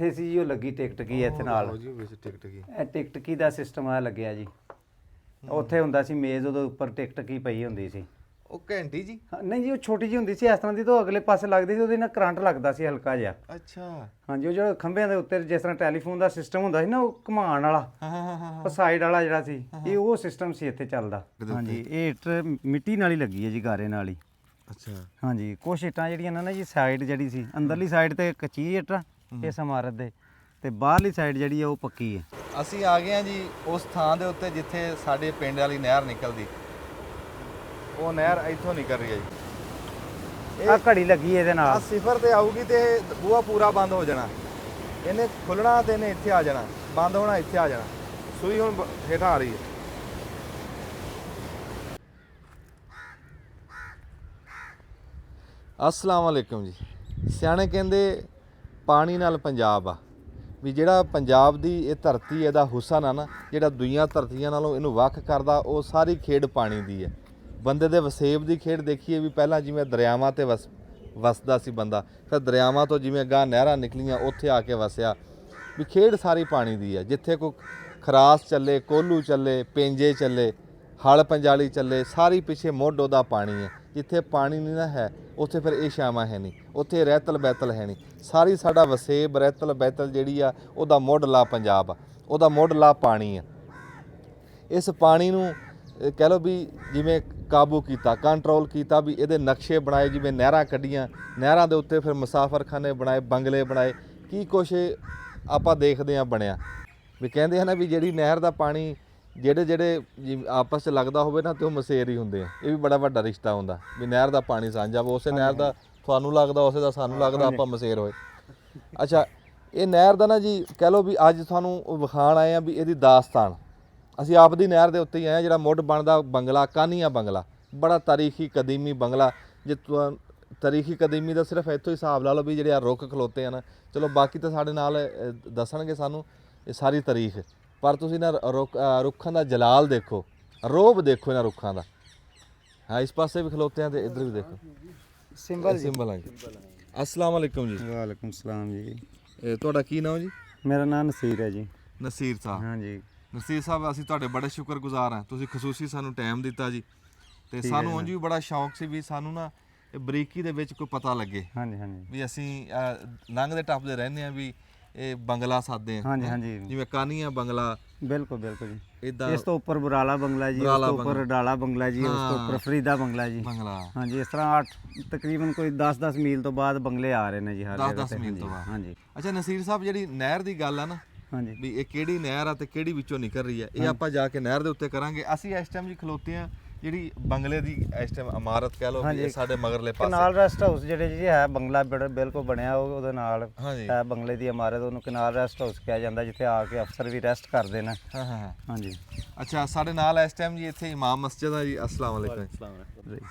ਇੱਥੇ ਸੀ ਜੀ ਉਹ ਲੱਗੀ ਟਿਕਟਕੀ ਇੱਥੇ ਨਾਲ ਜੀ ਵਿੱਚ ਟਿਕਟਕੀ ਇਹ ਟਿਕਟਕੀ ਦਾ ਸਿਸਟਮ ਆ ਲੱਗਿਆ ਜੀ। ਉੱਥੇ ਹੁੰਦਾ ਸੀ ਮੇਜ਼, ਉਹਦੇ ਉੱਪਰ ਟਿਕਟਕੀ ਪਈ ਹੁੰਦੀ ਸੀ। ਉਹ ਘੰਟੀ ਜੀ? ਨਹੀਂ ਜੀ, ਉਹ ਛੋਟੀ ਜਿਹੀ ਹੁੰਦੀ ਸੀ ਇਸ ਤਰ੍ਹਾਂ ਦੀ, ਤੋਂ ਅਗਲੇ ਪਾਸੇ ਲੱਗਦੀ ਸੀ, ਉਹਦੇ ਨਾਲ ਕਰੰਟ ਲੱਗਦਾ ਸੀ ਹਲਕਾ ਜਿਹਾ। ਅੱਛਾ। ਹਾਂਜੀ, ਉਹ ਜਿਹੜਾ ਖੰਭਿਆਂ ਦੇ ਉੱਤੇ ਜਿਸ ਤਰ੍ਹਾਂ ਟੈਲੀਫੋਨ ਦਾ ਸਿਸਟਮ ਹੁੰਦਾ ਸੀ ਨਾ, ਉਹ ਘੁਮਾਉਣ ਵਾਲਾ, ਉਹ ਸਾਈਡ ਵਾਲਾ ਜਿਹੜਾ ਸੀ, ਇਹ ਉਹ ਸਿਸਟਮ ਸੀ ਇੱਥੇ ਚੱਲਦਾ। ਹਾਂਜੀ, ਇਹ ਇੱਟ ਮਿੱਟੀ ਨਾਲ ਹੀ ਲੱਗੀ ਹੈ ਜੀ, ਗਾਰੇ ਨਾਲ ਹੀ। ਅੱਛਾ। ਹਾਂਜੀ, ਕੁਛ ਇੱਟਾਂ ਜਿਹੜੀਆਂ ਨਾ ਜੀ ਸਾਈਡ ਜਿਹੜੀ ਸੀ, ਅੰਦਰਲੀ ਸਾਈਡ ਤੇ ਕੱਚੀ ਇੱਟ ਇਸ ਇਮਾਰਤ ਦੇ, ਤੇ ਬਾਹਰਲੀ ਸਾਈਡ ਜਿਹੜੀ ਹੈ ਉਹ ਪੱਕੀ ਹੈ। ਅਸੀਂ ਆ ਗਏ ਹਾਂ ਜੀ ਉਸ ਥਾਂ ਦੇ ਉੱਤੇ ਜਿੱਥੇ ਸਾਡੇ ਪਿੰਡ ਵਾਲੀ ਨਹਿਰ ਨਿਕਲਦੀ। ਉਹ ਨਹਿਰ ਇੱਥੋਂ ਨਿਕਲ ਰਹੀ ਹੈ ਜੀ। ਆ ਘੜੀ ਲੱਗੀ ਇਹਦੇ ਆ ਨਾਲ। ਸਿਫਰ ਤੇ ਆਊਗੀ ਤੇ ਬੂਹਾ ਪੂਰਾ ਬੰਦ ਹੋ ਜਾਣਾ। ਇਹਨੇ ਖੁੱਲਣਾ ਤੇ ਇਹਨੇ ਇੱਥੇ ਆ ਜਾਣਾ, ਬੰਦ ਹੋਣਾ ਇੱਥੇ ਆ ਜਾਣਾ। ਸੂਈ ਹੁਣ ਹੇਠਾਂ ਆ ਰਹੀ ਹੈ। अस्सलाम वालेकुम जी। सियाने कहते पानी नाल पंजाब आ भी जिहड़ा पंजाब दी ये धरती इहदा हुसन आ ना, जिहड़ा दूईआं धरतियां नालों इहनूं वख करदा, वो सारी खेड पानी दी है। बंदे दे वसेब दी खेड देखीए भी पहलां जिवें दरियावां ते वसदा सी बंदा, फिर दरियावां तो जिवें गां नहरां निकलियां उत्थे आके वसिया। भी खेड सारी पानी दी है। जिथे कोई खरास चले, कोल्लू चले, पेंजे चले, हल पंजाली चले, सारी पिछे मुੱਢ ਉਹਦਾ पानी है। जिथे पानी नहीं ना है उत्थे फिर ਇਹ ਛਾਵਾਂ है नहीं, उत्थे रहतल बैतल है नहीं। सारी साडा वसेब रहतल बैतल ਜਿਹੜੀ ਆ ਉਹਦਾ ਮੁੱਢਲਾ ਪੰਜਾਬ ਆ, ਉਹਦਾ ਮੁੱਢਲਾ ਪਾਣੀ ਆ। ਇਸ ਪਾਣੀ ਨੂੰ ਕਹਿ ਲਓ ਵੀ ਜਿਵੇਂ ਕਾਬੂ ਕੀਤਾ, ਕੰਟਰੋਲ ਕੀਤਾ, ਵੀ ਇਹਦੇ ਨਕਸ਼ੇ ਬਣਾਏ, ਜਿਵੇਂ ਨਹਿਰਾਂ ਕੱਢੀਆਂ, ਨਹਿਰਾਂ ਦੇ ਉੱਤੇ ਫਿਰ ਮੁਸਾਫਰਖਾਨੇ ਬਣਾਏ, ਬੰਗਲੇ ਬਣਾਏ, ਕੀ ਕੁਛ ਆਪਾਂ ਦੇਖਦੇ ਆ ਬਣਿਆ। ਵੀ ਕਹਿੰਦੇ ਆ ਨਾ ਵੀ ਜਿਹੜੀ ਨਹਿਰ ਦਾ ਪਾਣੀ ਜਿਹੜੇ ਆਪਸ 'ਚ ਲੱਗਦਾ ਹੋਵੇ ਨਾ, ਤੇ ਉਹ ਮਸੇਰ ਹੀ ਹੁੰਦੇ ਆ। ਇਹ ਵੀ ਬੜਾ ਵੱਡਾ ਰਿਸ਼ਤਾ ਹੁੰਦਾ ਵੀ ਨਹਿਰ ਦਾ ਪਾਣੀ ਸਾਂਝਾ ਵਾ, ਉਸੇ ਨਹਿਰ ਦਾ ਤੁਹਾਨੂੰ ਲੱਗਦਾ, ਉਸੇ ਦਾ ਸਾਨੂੰ ਲੱਗਦਾ, ਆਪਾਂ ਮਸੇਰ ਹੋਏ। ਅੱਛਾ, ਇਹ ਨਹਿਰ ਦਾ ਨਾ ਜੀ ਕਹਿ ਲਓ ਵੀ ਅੱਜ ਤੁਹਾਨੂੰ ਵਿਖਾਣ ਆਏ ਆ ਵੀ ਇਹਦੀ ਦਾਸਤਾਨ। ਅਸੀਂ ਆਪ ਦੀ ਨਹਿਰ ਦੇ ਉੱਤੇ ਹੀ ਆਏ ਆ। ਜਿਹੜਾ ਮੁੱਢ ਬਣਦਾ ਬੰਗਲਾ, ਕਾਨੀਆਂ ਬੰਗਲਾ, ਬੜਾ ਤਾਰੀਖੀ ਕਦੀਮੀ ਬੰਗਲਾ। ਜੇ ਤਾਰੀਖੀ ਕਦੀਮੀ ਦਾ ਸਿਰਫ ਇੱਥੋਂ ਹੀ ਹਿਸਾਬ ਲਾ ਲਓ ਵੀ ਜਿਹੜੇ ਆ ਰੁੱਖ ਖਲੋਤੇ ਆ ਨਾ, ਚਲੋ ਬਾਕੀ ਤਾਂ ਸਾਡੇ ਨਾਲ ਦੱਸਣਗੇ ਸਾਨੂੰ ਇਹ ਸਾਰੀ ਤਾਰੀਖ। ਪਰ ਤੁਸੀਂ ਨਾ ਰੁੱਖਾਂ ਦਾ ਜਲਾਲ ਦੇਖੋ, ਰੋਬ ਦੇਖੋ ਇਹਨਾਂ ਰੁੱਖਾਂ ਦਾ। ਹਾਂ, ਇਸ ਪਾਸੇ ਵੀ ਖਲੋਤੇ ਆ ਤੇ ਇੱਧਰ ਵੀ ਦੇਖੋ ਸਿੰਬਲ ਆ ਜੀ। अस्सलाम वालेकुम जी। ਵਾਲੇਕੁਮ ਸਲਾਮ ਜੀ। ਤੁਹਾਡਾ ਕੀ ਨਾਮ ਜੀ? ਮੇਰਾ ਨਾਮ ਨਸੀਰ ਹੈ ਜੀ। ਨਸੀਰ ਸਾਹਿਬ। ਹਾਂਜੀ ਨਸੀਰ ਸਾਹਿਬ, ਅਸੀਂ ਤੁਹਾਡੇ ਬੜੇ ਸ਼ੁਕਰਗੁਜ਼ਾਰ ਹਾਂ। ਤੁਸੀਂ ਖਸੂਸੀ ਸਾਨੂੰ ਟਾਈਮ ਦਿੱਤਾ ਜੀ, ਤੇ ਸਾਨੂੰ ਉਂਝ ਵੀ ਬੜਾ ਸ਼ੌਂਕ ਸੀ ਵੀ ਸਾਨੂੰ ਨਾ ਇਹ ਬਰੀਕੀ ਦੇ ਵਿੱਚ ਕੋਈ ਪਤਾ ਲੱਗੇ। ਹਾਂਜੀ ਹਾਂਜੀ। ਵੀ ਅਸੀਂ ਲੰਘਦੇ ਟੱਪਦੇ ਰਹਿੰਦੇ ਆ ਵੀ ਇਹ ਬੰਗਲਾ ਸਾਦੇ ਆ। ਹਾਂਜੀ ਹਾਂਜੀ, ਜਿਵੇਂ ਕਾਨੀਆਂ ਬੰਗਲਾ। ਬਿਲਕੁਲ ਬਿਲकुल ਜੀ। ਇਦਾਂ ਇਸ ਤੋਂ ਉੱਪਰ ਬਰਾਲਾ ਬੰਗਲਾ ਜੀ, ਉਸ ਤੋਂ ਉੱਪਰ ਡਾਲਾ ਬੰਗਲਾ ਜੀ, ਉਸ ਤੋਂ ਉੱਪਰ ਫਰੀਦਾ ਬੰਗਲਾ ਜੀ। ਬੰਗਲਾ। ਹਾਂਜੀ, ਇਸ ਤਰ੍ਹਾਂ 8 ਤਕਰੀਬਨ ਕੋਈ 10-10 ਮੀਲ ਤੋਂ ਬਾਅਦ ਬੰਗਲੇ ਆ ਰਹੇ ਨੇ ਜੀ ਹਰ ਜਗ੍ਹਾ ਤੇ। 10 ਮੀਲ ਤੋਂ ਬਾਅਦ। ਹਾਂਜੀ। ਅੱਛਾ ਨਸੀਰ ਸਾਹਿਬ, ਜਿਹੜੀ ਨਹਿਰ ਦੀ ਗੱਲ ਆ ਨਾ, ਹਾਂਜੀ, ਵੀ ਇਹ ਕਿਹੜੀ ਨਹਿਰ ਆ ਤੇ ਕਿਹੜੀ ਵਿੱਚੋਂ ਨਿਕਲ ਰਹੀ ਆ, ਇਹ ਆਪਾਂ ਜਾ ਕੇ ਨਹਿਰ ਦੇ ਉੱਤੇ ਕਰਾਂਗੇ। ਅਸੀਂ ਇਸ ਟਾਈਮ ਜੀ ਖਲੋਤੇ ਆ ਜਿਹੜੀ ਬੰਗਲੇ ਦੀ ਇਸ ਟਾਈਮ ਇਮਾਰਤ ਕਹਿ ਲਓ ਵੀ ਸਾਡੇ ਮਗਰਲੇ ਪਾਸੇ ਕਨਾਲ ਰੈਸਟ ਹਾਊਸ ਜਿਹੜੇ ਜੀ ਹੈ ਬੰਗਲਾ ਬਿਲਕੁਲ ਬਣਿਆ ਉਹਦੇ ਨਾਲ ਹਾਂਜੀ ਹੈ ਬੰਗਲੇ ਦੀ ਇਮਾਰਤ, ਉਹਨੂੰ ਕਨਾਲ ਰੈਸਟ ਹਾਊਸ ਕਿਹਾ ਜਾਂਦਾ, ਜਿੱਥੇ ਆ ਕੇ ਅਫਸਰ ਵੀ ਰੈਸਟ ਕਰਦੇ ਨੇ। ਹਾਂ ਹਾਂ ਹਾਂਜੀ। ਅੱਛਾ, ਸਾਡੇ ਨਾਲ ਇਸ ਟਾਈਮ ਜੀ ਇੱਥੇ ਇਮਾਮ ਮਸਜਿਦ ਆ ਜੀ। अस्सलाम वालेकुम।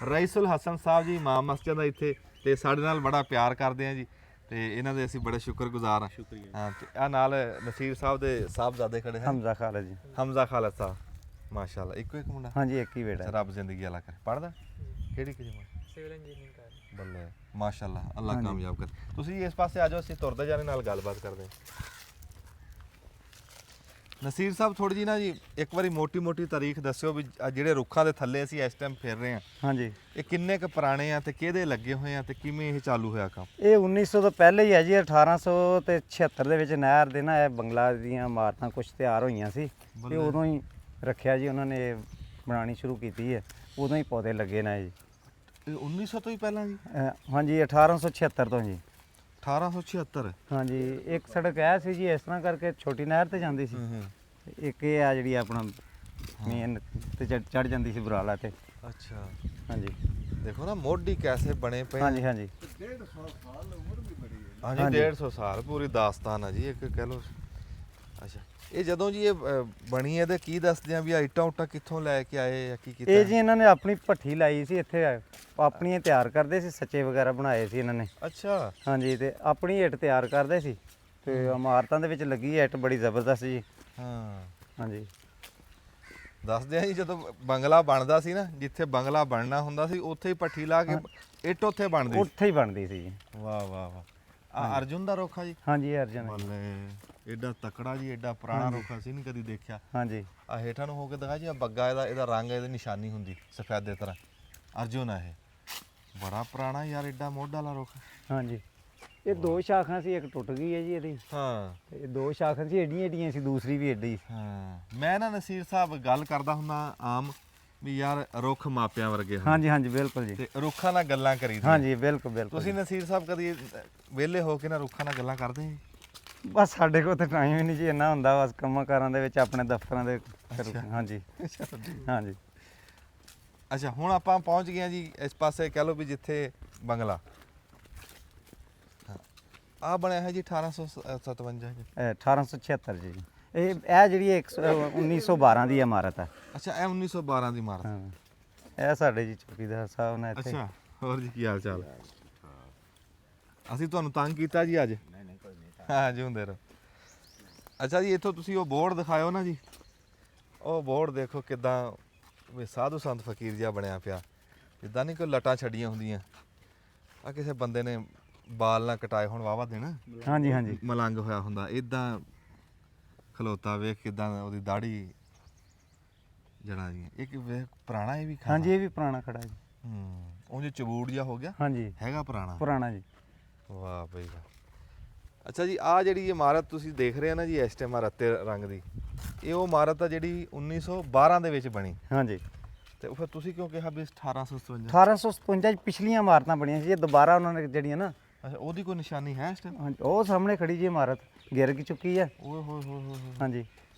रईसुल हसन साहब जी इमाम मस्जिद ਆ ਇੱਥੇ, ਤੇ ਸਾਡੇ ਨਾਲ ਬੜਾ ਪਿਆਰ ਕਰਦੇ ਆ ਜੀ, ਤੇ ਇਹਨਾਂ ਦੇ ਅਸੀਂ ਬੜੇ ਸ਼ੁਕਰਗੁਜ਼ਾਰ ਹਾਂ। ਸ਼ੁਕਰੀਆ। ਹਾਂ, ਤੇ ਆ ਨਾਲ ਨਸੀਰ ਸਾਹਿਬ ਦੇ ਸਾਹਿਬਜ਼ਾਦੇ ਖੜੇ ਹਨ। ਹਮਜ਼ਾ ਖਾਲਦ ਜੀ। ਹਮਜ਼ਾ ਖਾਲਦ ਸਾਹਿਬ, ਮਾਸ਼ਾਅੱਲਾ। ਇੱਕੋ ਇੱਕ ਮੁੰਡਾ? ਹਾਂਜੀ, ਇੱਕ ਹੀ ਬੇਟਾ। ਰੱਬ ਜ਼ਿੰਦਗੀ ਵਾਲਾ ਕਰੇ। ਪੜਦਾ ਕਿਹੜੀ ਸਿਵਲ ਇੰਜੀਨੀਅਰਿੰਗ ਕਰ। ਬੱਲੇ, ਮਾਸ਼ਾਅੱਲਾ, ਅੱਲਾ ਕਾਮਯਾਬ ਕਰ। ਤੁਸੀਂ ਇਸ ਪਾਸੇ ਆ ਜਾਓ, ਅਸੀਂ ਤੁਰਦੇ ਜਾਣੇ ਨਾਲ ਗੱਲਬਾਤ ਕਰਦੇ ਹਾਂ। ਨਸੀਰ ਸਾਹਿਬ, ਥੋੜੀ ਜੀ ਨਾ ਜੀ ਇੱਕ ਵਾਰੀ ਮੋਟੀ ਮੋਟੀ ਤਾਰੀਖ ਦੱਸਿਓ ਵੀ ਜਿਹੜੇ ਰੁੱਖਾਂ ਦੇ ਥੱਲੇ ਅਸੀਂ ਇਸ ਟਾਈਮ ਫਿਰ ਰਹੇ ਹਾਂ, ਹਾਂਜੀ, ਇਹ ਕਿੰਨੇ ਕੁ ਪੁਰਾਣੇ ਆ ਤੇ ਕਿਹਦੇ ਲੱਗੇ ਹੋਏ ਆ ਤੇ ਕਿਵੇਂ ਇਹ ਚਾਲੂ ਹੋਇਆ ਕੰਮ? ਇਹ 1900 ਤੋਂ ਪਹਿਲੇ ਹੀ ਹੈ ਜੀ। 1876 ਦੇ ਵਿੱਚ ਨਹਿਰ ਦੇ ਨਾ ਇਹ ਬੰਗਲਾ ਦੀਆਂ ਇਮਾਰਤਾਂ ਕੁਝ ਤਿਆਰ ਹੋਈਆਂ ਸੀ, ਤੇ ਉਦੋਂ ਹੀ ਰੱਖਿਆ ਜੀ ਉਹਨਾਂ ਨੇ, ਬਣਾਉਣੀ ਸ਼ੁਰੂ ਕੀਤੀ ਹੈ, ਉਦੋਂ ਹੀ ਪੌਦੇ ਲੱਗੇ ਨੇ ਜੀ। 1900 ਤੋਂ ਹੀ ਪਹਿਲਾਂ ਜੀ? ਹਾਂਜੀ, 1876 ਤੋਂ ਜੀ। 1876? ਹਾਂਜੀ। ਇੱਕ ਸੜਕ ਐ ਸੀ ਜੀ, ਇਸ ਤਰ੍ਹਾਂ ਕਰਕੇ ਛੋਟੀ ਨਹਿਰ ਤੇ ਜਾਂਦੀ ਸੀ, ਇੱਕ ਇਹ ਆ ਜਿਹੜੀ ਆਪਣਾ ਮੇਨ ਤੇ ਚੜ ਜਾਂਦੀ ਸੀ ਬਰਾਲਾ ਤੇ। ਅੱਛਾ। ਹਾਂਜੀ, ਦੇਖੋ ਨਾ ਮੋਢੀ ਕੈਸੇ ਬਣੇ ਪਏ। ਹਾਂਜੀ ਹਾਂਜੀ। 150 ਸਾਲ ਉਮਰ ਵੀ ਬੜੀ ਹੈ। ਹਾਂਜੀ, 150 ਸਾਲ ਪੂਰੀ ਦਾਸਤਾਨ ਆ ਜੀ, ਇੱਕ ਕਹਿ ਲਓ। ਅੱਛਾ, ਇਹ ਜਦੋਂ ਜੀ ਇਹ ਬਣੀ ਇਹਦੇ ਕੀ ਦੱਸਦੇ ਆ ਵੀ ਆ ਇੱਟਾਂ ਉੱਟਾਂ ਕਿੱਥੋਂ ਲੈ ਕੇ ਆਏ ਜਾਂ ਕੀ ਕੀਤਾ? ਇਹ ਜੀ ਇਹਨਾਂ ਨੇ ਆਪਣੀ ਭੱਠੀ ਲਾਈ ਸੀ ਇੱਥੇ, ਆਪਣੀਆਂ ਤਿਆਰ ਕਰਦੇ ਸੀ, ਸੱਚੇ ਵਗੈਰਾ ਬਣਾਏ ਸੀ ਇਹਨਾਂ ਨੇ। ਅੱਛਾ। ਹਾਂਜੀ, ਤੇ ਆਪਣੀ ਇੱਟ ਤਿਆਰ ਕਰਦੇ ਸੀ, ਤੇ ਇਮਾਰਤਾਂ ਦੇ ਵਿੱਚ ਲੱਗੀ ਇੱਟ ਬੜੀ ਜ਼ਬਰਦਸਤ ਜੀ। ਹਾਂ ਹਾਂਜੀ। ਦੱਸਦੇ ਆ ਜੀ, ਜਦੋਂ ਬੰਗਲਾ ਬਣਦਾ ਸੀ ਨਾ, ਜਿੱਥੇ ਬੰਗਲਾ ਬਣਨਾ ਹੁੰਦਾ ਸੀ ਉੱਥੇ ਹੀ ਭੱਠੀ ਲਾ ਕੇ ਇੱਟ ਉੱਥੇ ਬਣਦੀ ਸੀ। ਉੱਥੇ ਹੀ ਬਣਦੀ ਸੀ ਜੀ। ਵਾਹ ਵਾਹ ਵਾਹ। ਆ ਅਰਜੁਨ ਦਾ ਰੁੱਖ ਆ ਜੀ? ਹਾਂਜੀ ਇਹ ਅਰਜਨ ਹੈ। ਬੱਲੇ ਐਡਾ ਤਕੜਾ ਜੀ, ਐਡਾ ਪੁਰਾਣਾ ਰੁੱਖ ਅਸੀਂ ਨਹੀਂ ਕਦੀ ਦੇਖਿਆ। ਹਾਂਜੀ ਆ ਹੇਠਾਂ ਨੂੰ ਹੋ ਕੇ ਦਿਖਾ ਜੀ, ਆ ਬੱਗਾ ਇਹਦਾ ਰੰਗ, ਇਹਦੀ ਨਿਸ਼ਾਨੀ ਹੁੰਦੀ ਸਫੈਦੇ ਤਰ੍ਹਾਂ। ਅਰਜੁਨ ਆ ਇਹ, ਬੜਾ ਪੁਰਾਣਾ ਯਾਰ, ਐਡਾ ਮੋਢ ਵਾਲਾ ਰੁੱਖ। ਹਾਂਜੀ ਇਹ 2 ਸ਼ਾਖਾਂ ਸੀ, ਇੱਕ ਟੁੱਟ ਗਈ ਹੈ ਜੀ ਇਹਦੀ, ਹਾਂ ਤੇ 2 ਸ਼ਾਖਾਂ ਸੀ, ਏਡੀਆਂ ਏਡੀਆਂ ਸੀ, ਦੂਸਰੀ ਵੀ ਏਡੀ। ਹਾਂ ਮੈਂ ਨਾ ਨਸੀਰ ਸਾਹਿਬ ਗੱਲ ਕਰਦਾ ਹੁੰਦਾ ਆਮ ਵੀ ਯਾਰ ਰੁੱਖ ਮਾਪਿਆਂ ਵਰਗੇ ਹੁੰਦੇ, ਹਾਂਜੀ ਹਾਂਜੀ ਬਿਲਕੁਲ ਜੀ। ਤੇ ਰੁੱਖਾਂ ਨਾਲ ਗੱਲਾਂ ਕਰੀਦੀਆਂ। ਹਾਂਜੀ ਬਿਲਕੁਲ ਬਿਲਕੁਲ। ਤੁਸੀਂ ਨਸੀਰ ਸਾਹਿਬ ਕਦੀ ਵਿਹਲੇ ਹੋ ਕੇ ਨਾ ਰੁੱਖਾਂ ਨਾਲ ਗੱਲਾਂ ਕਰਦੇ ਜੀ? ਬਸ ਸਾਡੇ ਕੋਲ ਤਾਂ ਟਾਈਮ ਹੀ ਨਹੀਂ ਜੀ ਇੰਨਾ ਹੁੰਦਾ, ਬਸ ਕੰਮਾਂ ਕਾਰਾਂ ਦੇ ਵਿੱਚ ਆਪਣੇ ਦਫ਼ਤਰਾਂ ਦੇ। ਹਾਂਜੀ ਹਾਂਜੀ ਅੱਛਾ ਹੁਣ ਆਪਾਂ ਪਹੁੰਚ ਗਏ ਹਾਂ ਜੀ ਇਸ ਪਾਸੇ, ਕਹਿ ਲਓ ਵੀ ਜਿੱਥੇ ਬੰਗਲਾ ਆ ਬਣਿਆ ਹੈ ਜੀ 1857 ਜੀ। 1876 ਜੀ। ਇਹ ਜਿਹੜੀ 1912 ਦੀ ਇਮਾਰਤ ਹੈ। ਅੱਛਾ ਇਹ 1912 ਦੀ ਇਮਾਰਤ। ਹਾਂ ਇਹ ਸਾਡੇ ਜੀ ਚੌਕੀਦਾਰ ਸਾਹਿਬ ਨੇ ਇੱਥੇ। ਅੱਛਾ ਹੋਰ ਜੀ ਕੀ ਹਾਲ ਚਾਲ? ਅਸੀਂ ਤੁਹਾਨੂੰ ਤੰਗ ਕੀਤਾ ਜੀ ਅੱਜ? ਨਹੀਂ ਕੋਈ ਨਹੀਂ। ਹਾਂ ਜੀ ਹੁੰਦੇ ਰਹੋ। ਅੱਛਾ ਜੀ ਇੱਥੋਂ ਤੁਸੀਂ ਉਹ ਬੋਰਡ ਦਿਖਾਇਓ ਨਾ ਜੀ, ਉਹ ਬੋਰਡ ਦੇਖੋ ਕਿਦਾਂ ਵੀ ਸਾਧੂ ਸੰਤ ਫਕੀਰ ਜਿਹਾ ਬਣਿਆ ਪਿਆ, ਜਿੱਦਾਂ ਨਹੀਂ ਕੋਈ ਲਟਾਂ ਛੱਡੀਆਂ ਹੁੰਦੀਆਂ। ਆ ਕਿਸੇ ਬੰਦੇ ਨੇ ਬਾਲ ਨਾ ਕਟਾਏ ਹੁਣ ਵਾਵਾ ਦਿਨ, ਹਾਂਜੀ ਹਾਂਜੀ ਮਲੰਗ ਹੋਇਆ ਹੁੰਦਾ, ਇਦਾਂ ਖਲੋਤਾ, ਵੇਖ ਕਿਦਾਂ ਉਹਦੀ ਦਾੜੀ ਜੜਾ ਜੀ। ਇੱਕ ਵੇਖ ਪੁਰਾਣਾ ਇਹ ਵੀ ਖਾਣਾ। ਹਾਂਜੀ ਇਹ ਵੀ ਪੁਰਾਣਾ ਖੜਾ ਜੀ। ਉਹ ਜੇ ਚਬੂੜ ਜਿਹਾ ਹੋ ਗਿਆ, ਹਾਂਜੀ ਹੈਗਾ ਪੁਰਾਣਾ ਪੁਰਾਣਾ ਜੀ। ਵਾਹ ਬਈ ਵਾਹ। ਅੱਛਾ ਜੀ ਆ ਜਿਹੜੀ ਇਮਾਰਤ ਤੁਸੀਂ ਦੇਖ ਰਹੇ ਆ ਨਾ ਜੀ ਇਸ ਟਾਈਮ ਰੱਤੇ ਰੰਗ ਦੀ, ਇਹ ਉਹ ਇਮਾਰਤ ਆ ਜਿਹੜੀ 1912 ਦੇ ਵਿੱਚ ਬਣੀ। ਹਾਂਜੀ ਤੇ ਉਹ ਫਿਰ ਤੁਸੀਂ ਕਿਉਂ ਕਿਹਾ ਵੀ 1857? 1857 ਚ ਪਿਛਲੀਆਂ ਇਮਾਰਤਾਂ ਬਣੀਆਂ ਸੀ, ਇਹ ਦੁਬਾਰਾ ਉਹਨਾਂ ਨੇ ਜਿਹੜੀਆਂ ਨਾ। ਅੱਛਾ ਉਹਦੀ ਕੋਈ ਨਿਸ਼ਾਨੀ ਹੈ ਇਸ ਟਾਈਮ? ਹਾਂਜੀ ਉਹ ਸਾਹਮਣੇ ਖੜੀ ਜੀ ਇਮਾਰਤ, ਗਿਰ ਚੁੱਕੀ ਹੈ। ਓਏ ਹੋਏ ਹੋਏ ਹੋਏ। ਹਾਂਜੀ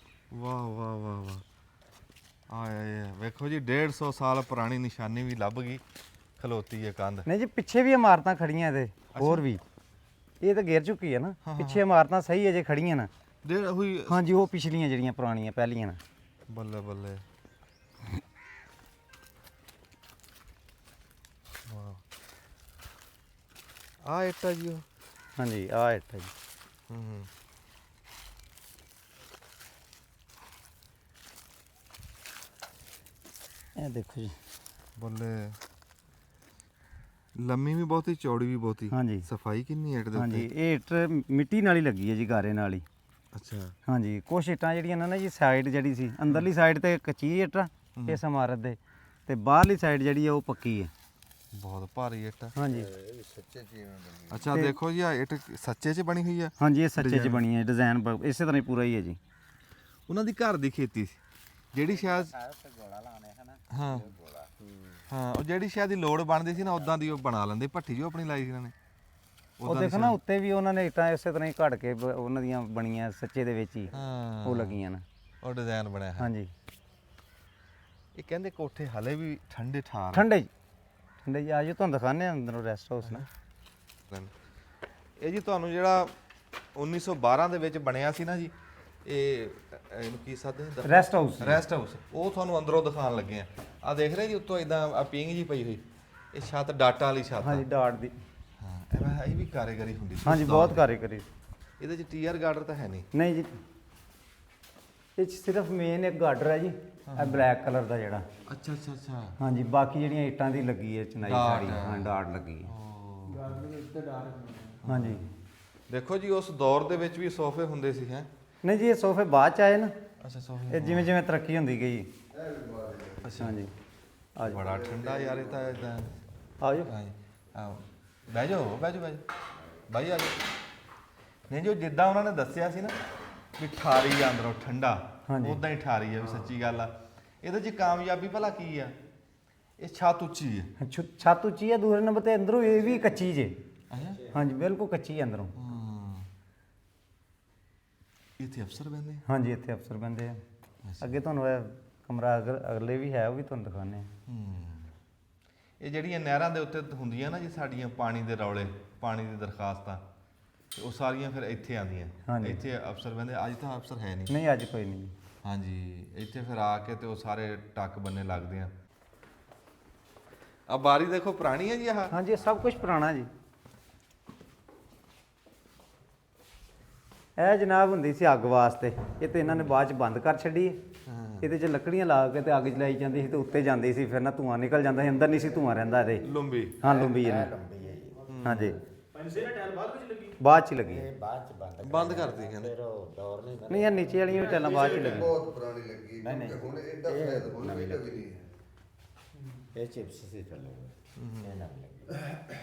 ਵਾਹ ਵਾਹ ਵਾਹ ਵਾਹ। ਆਏ ਵੇਖੋ ਜੀ 150 ਸਾਲ ਪੁਰਾਣੀ ਨਿਸ਼ਾਨੀ ਵੀ ਲੱਭ ਗਈ, ਖਲੋਤੀ ਹੈ ਕੰਧ। ਨਹੀਂ ਜੀ ਪਿੱਛੇ ਵੀ ਇਮਾਰਤਾਂ ਖੜੀਆਂ ਇਹਦੇ ਹੋਰ ਵੀ, ਇਹ ਤਾਂ ਗਿਰ ਚੁੱਕੀ ਹੈ ਨਾ, ਪਿੱਛੇ ਇਮਾਰਤਾਂ ਸਹੀ ਅਜੇ ਖੜੀਆਂ ਨਾ। ਡੇਢ ਹੋਈ। ਹਾਂਜੀ ਉਹ ਪਿਛਲੀਆਂ ਜਿਹੜੀਆਂ ਪੁਰਾਣੀਆਂ ਪਹਿਲੀਆਂ ਨਾ। ਬੱਲੇ ਬੱਲੇ। ਵਾਹ ਆ ਇੱਟਾ ਜੀ ਉਹ। ਹਾਂਜੀ ਆ ਇੱਟ ਹੈ ਜੀ। ਹੂੰ ਇਹ ਦੇਖੋ ਜੀ। ਬੱਲੇ ਲੰਮੀ ਵੀ ਬਹੁਤੀ, ਚੌੜੀ ਵੀ ਬਹੁਤੀ। ਹਾਂਜੀ ਸਫਾਈ ਕਿੰਨੀ ਇੱਟ ਦੇ ਹਾਂਜੀ ਉੱਤੇ? ਇਹ ਇੱਟ ਮਿੱਟੀ ਨਾਲ ਹੀ ਲੱਗੀ ਹੈ ਜੀ, ਗਾਰੇ ਨਾਲ ਹੀ। ਅੱਛਾ ਹਾਂਜੀ ਕੁਛ ਇੱਟਾਂ ਜਿਹੜੀਆਂ ਨੇ ਨਾ ਜੀ, ਸਾਈਡ ਜਿਹੜੀ ਸੀ ਅੰਦਰਲੀ ਸਾਈਡ ਤੇ ਕੱਚੀ ਇੱਟ ਆ ਇਸ ਇਮਾਰਤ ਦੇ, ਤੇ ਬਾਹਰਲੀ ਸਾਈਡ ਜਿਹੜੀ ਆ ਉਹ ਪੱਕੀ ਹੈ। ਬਹੁਤ ਭਾਰੀ ਇੱਟ ਆ। ਹਾਂਜੀ ਅੱਛਾ ਦੇਖੋ ਜੀ ਆ ਇੱਟ ਸੱਚੇ 'ਚ ਬਣੀ ਹੋਈ ਆ? ਹਾਂਜੀ ਇਹ ਸੱਚੇ 'ਚ ਬਣੀ ਹੈ, ਡਿਜ਼ਾਈਨ ਇਸੇ ਤਰ੍ਹਾਂ ਹੀ ਪੂਰਾ ਹੀ ਹੈ ਜੀ। ਉਹਨਾਂ ਦੀ ਘਰ ਦੀ ਖੇਤੀ ਸੀ ਜਿਹੜੀ ਸ਼ਾਇਦ। ਹਾਂ ਹਾਂ ਉਹ ਜਿਹੜੀ ਸ਼ਾਇਦ ਦੀ ਲੋੜ ਬਣਦੀ ਸੀ ਨਾ, ਉਦਾਂ ਦੀ ਉਹ ਬਣਾ ਲੈਂਦੇ, ਭੱਠੀ ਜੋ ਆਪਣੀ ਲਾਈ ਸੀ ਇਹਨਾਂ ਨੇ। ਉਹ ਦੇਖੋ ਨਾ ਉੱਤੇ ਵੀ ਉਹਨਾਂ ਨੇ ਇੱਟਾਂ ਇਸੇ ਤਰ੍ਹਾਂ ਹੀ ਘੜ ਕੇ ਉਹਨਾਂ ਦੀਆਂ ਬਣੀਆਂ ਸੱਚੇ ਦੇ ਵਿੱਚ ਹੀ ਹਾਂ ਉਹ ਲੱਗੀਆਂ ਨੇ। ਉਹ ਡਿਜ਼ਾਈਨ ਬਣਿਆ ਹੈ। ਹਾਂਜੀ ਇਹ ਕਹਿੰਦੇ ਕੋਠੇ ਹਲੇ ਵੀ ਠੰਡੇ ਠਾਰ। ਠੰਡੇ ਜੀ, ਠੰਡੇ ਜੀ। ਆਜੋ ਤੁਹਾਨੂੰ ਦਿਖਾਉਂਦੇ ਹਾਂ ਅੰਦਰੋਂ ਰੈਸਟ ਹਾਊਸ ਨਾ। ਇਹ ਜੀ ਤੁਹਾਨੂੰ ਜਿਹੜਾ 1912 ਦੇ ਵਿੱਚ ਬਣਿਆ ਸੀ ਨਾ ਜੀ, ਇਹ ਇਹਨੂੰ ਕੀ ਸਾਦੇ ਰੈਸਟ ਹਾਊਸ। ਰੈਸਟ ਹਾਊਸ, ਉਹ ਤੁਹਾਨੂੰ ਅੰਦਰੋਂ ਦਿਖਾਉਣ ਲੱਗੇ ਆ। ਆ ਦੇਖ ਰਹੇ ਜੀ ਉੱਤੋਂ ਇਦਾਂ ਆ ਪਿੰਗ ਜੀ ਪਈ ਹੋਈ, ਇਹ ਛੱਤ ਡਾਟਾ ਵਾਲੀ ਛੱਤ ਆ। ਹਾਂਜੀ ਡਾਟ ਦੀ। ਹਾਂ ਇਹ ਵੀ ਕਾਰੀਗਰੀ ਹੁੰਦੀ ਸੀ। ਹਾਂਜੀ ਬਹੁਤ ਕਾਰੀਗਰੀ। ਇਹਦੇ ਚ ਟੀਅਰ ਗਾਰਡਰ ਤਾਂ ਹੈ ਨਹੀਂ? ਨਹੀਂ ਜੀ ਇਹ 'ਚ ਸਿਰਫ ਮੇਨ ਇੱਕ ਗਾਰਡਰ ਹੈ ਜੀ, ਇਹ ਬਲੈਕ ਕਲਰ ਦਾ ਜਿਹੜਾ। ਅੱਛਾ ਅੱਛਾ ਅੱਛਾ। ਹਾਂਜੀ ਬਾਕੀ ਜਿਹੜੀਆਂ ਇੱਟਾਂ ਦੀ ਲੱਗੀ ਹੈ ਚਨਾਈ ਸਾਰੀ। ਹਾਂ ਡਾਟ ਲੱਗੀ ਹੈ। ਹਾਂਜੀ ਦੇਖੋ ਜੀ ਉਸ ਦੌਰ ਦੇ ਵਿੱਚ ਵੀ ਸੋਫੇ ਹੁੰਦੇ ਸੀ ਹੈ? ਨਹੀਂ ਜੀ ਇਹ ਸੋਫੇ ਬਾਅਦ ਚ ਆਏ ਨਾ, ਅੱਛਾ ਸੋਫੇ। ਇਹ ਜਿਵੇਂ ਜਿਵੇਂ ਤਰੱਕੀ ਹੁੰਦੀ ਗਈ। ਅੱਛਾ ਹਾਂਜੀ ਆ ਜਾਓ ਬੜਾ ਠੰਡਾ ਯਾਰ ਇਹ ਤਾਂ ਇਦਾਂ। ਆ ਜਾਓ। ਹਾਂਜੀ ਆਓ ਬਹਿ ਜਾਓ ਬਹਿ ਜਾਓ ਬਾਈ ਆ ਜਾਓ। ਨਹੀਂ ਜੋ ਜਿੱਦਾਂ ਉਹਨਾਂ ਨੇ ਦੱਸਿਆ ਸੀ ਨਾ ਵੀ ਠਾਰੀ ਆ ਅੰਦਰੋਂ ਠੰਡਾ, ਉਦਾਂ ਹੀ ਠਾਰੀ ਆ ਵੀ ਸੱਚੀ ਗੱਲ ਆ। ਇਹਦੇ 'ਚ ਕਾਮਯਾਬੀ ਭਲਾ ਕੀ ਆ? ਇਹ ਛੱਤ ਉੱਚੀ ਹੈ। ਛੱਤ ਉੱਚੀ ਹੈ, ਦੂਸਰੇ ਨੰਬਰ ਤੇ ਅੰਦਰੋਂ ਇਹ ਵੀ ਕੱਚੀ ਜੇ। ਅੱਛਾ ਹਾਂਜੀ ਬਿਲਕੁਲ ਕੱਚੀ ਹੈ ਅੰਦਰੋਂ। ਇੱਥੇ ਅਫਸਰ ਬਹਿੰਦੇ? ਹਾਂਜੀ ਇੱਥੇ ਅਫਸਰ ਬਹਿੰਦੇ ਆ। ਅੱਗੇ ਤੁਹਾਨੂੰ ਇਹ ਕਮਰਾ ਅਗਲੇ ਵੀ ਹੈ, ਉਹ ਵੀ ਤੁਹਾਨੂੰ ਦਿਖਾਉਂਦੇ ਆ। ਇਹ ਜਿਹੜੀਆਂ ਨਹਿਰਾਂ ਦੇ ਉੱਤੇ ਹੁੰਦੀਆਂ ਨਾ ਜੀ ਸਾਡੀਆਂ ਪਾਣੀ ਦੇ ਰੌਲੇ, ਪਾਣੀ ਦੀ ਦਰਖਾਸਤਾਂ, ਤੇ ਉਹ ਸਾਰੀਆਂ ਫਿਰ ਇੱਥੇ ਆਉਂਦੀਆਂ। ਇੱਥੇ ਅਫਸਰ ਬਹਿੰਦੇ। ਅੱਜ ਤਾਂ ਅਫਸਰ ਹੈ ਨਹੀਂ। ਨਹੀਂ ਅੱਜ ਕੋਈ ਨਹੀਂ। ਹਾਂਜੀ ਇੱਥੇ ਫਿਰ ਆ ਕੇ ਤੇ ਉਹ ਸਾਰੇ ਟੱਕ ਬੰਨੇ ਲੱਗਦੇ ਆ। ਆ ਬਾਰੀ ਦੇਖੋ ਪੁਰਾਣੀ ਹੈ ਜੀ ਆਹ? ਹਾਂਜੀ ਇਹ ਸਭ ਕੁਝ ਪੁਰਾਣਾ ਜੀ। ਇਹ ਜਨਾਬ ਹੁੰਦੀ ਸੀ ਅੱਗ ਵਾਸਤੇ, ਇਹ ਤੇ ਇਹਨਾਂ ਨੇ ਬਾਅਦ ਚ ਬੰਦ ਕਰ ਛੱਡੀ ਹੈ। ਇਹਦੇ 'ਚ ਲੱਕੜੀਆਂ ਲਾ ਕੇ ਤੇ ਅੱਗ ਜਲਾਈ ਜਾਂਦੀ ਸੀ, ਤੇ ਉੱਤੇ ਜਾਂਦੀ ਸੀ, ਫਿਰ ਨਾ ਧੂੰਆਂ ਨਿਕਲ ਜਾਂਦਾ ਸੀ, ਅੰਦਰ ਨਹੀਂ ਸੀ ਧੂੰਆਂ ਰਹਿੰਦਾ ਇਹਦੇ। ਲੰਬੀ? ਹਾਂ ਲੰਬੀ ਇਹਨੂੰ। ਹਾਂਜੀ ਬਾਅਦ ਚ ਲੱਗੀ ਹੈ। ਬੰਦ ਕਰਤੀ ਕਹਿੰਦੇ। ਨਹੀਂ ਇਹ ਨੀਚੇ ਵਾਲੀਆਂ ਵੀ ਟੈਲਾਂ ਬਾਅਦ ਚ ਲੱਗੀਆਂ। ਬਹੁਤ ਪੁਰਾਣੀ ਲੱਗੀ ਕਿਉਂਕਿ ਹੁਣ ਇਹਦਾ ਫਾਇਦਾ ਹੁਣ ਇਹਦਾ ਵੀ ਨਹੀਂ ਹੈ। ਇਹ ਚਿਪਸ ਸੀ ਥੱਲੇ ਇਹ ਨਾ ਲੱਗੀ।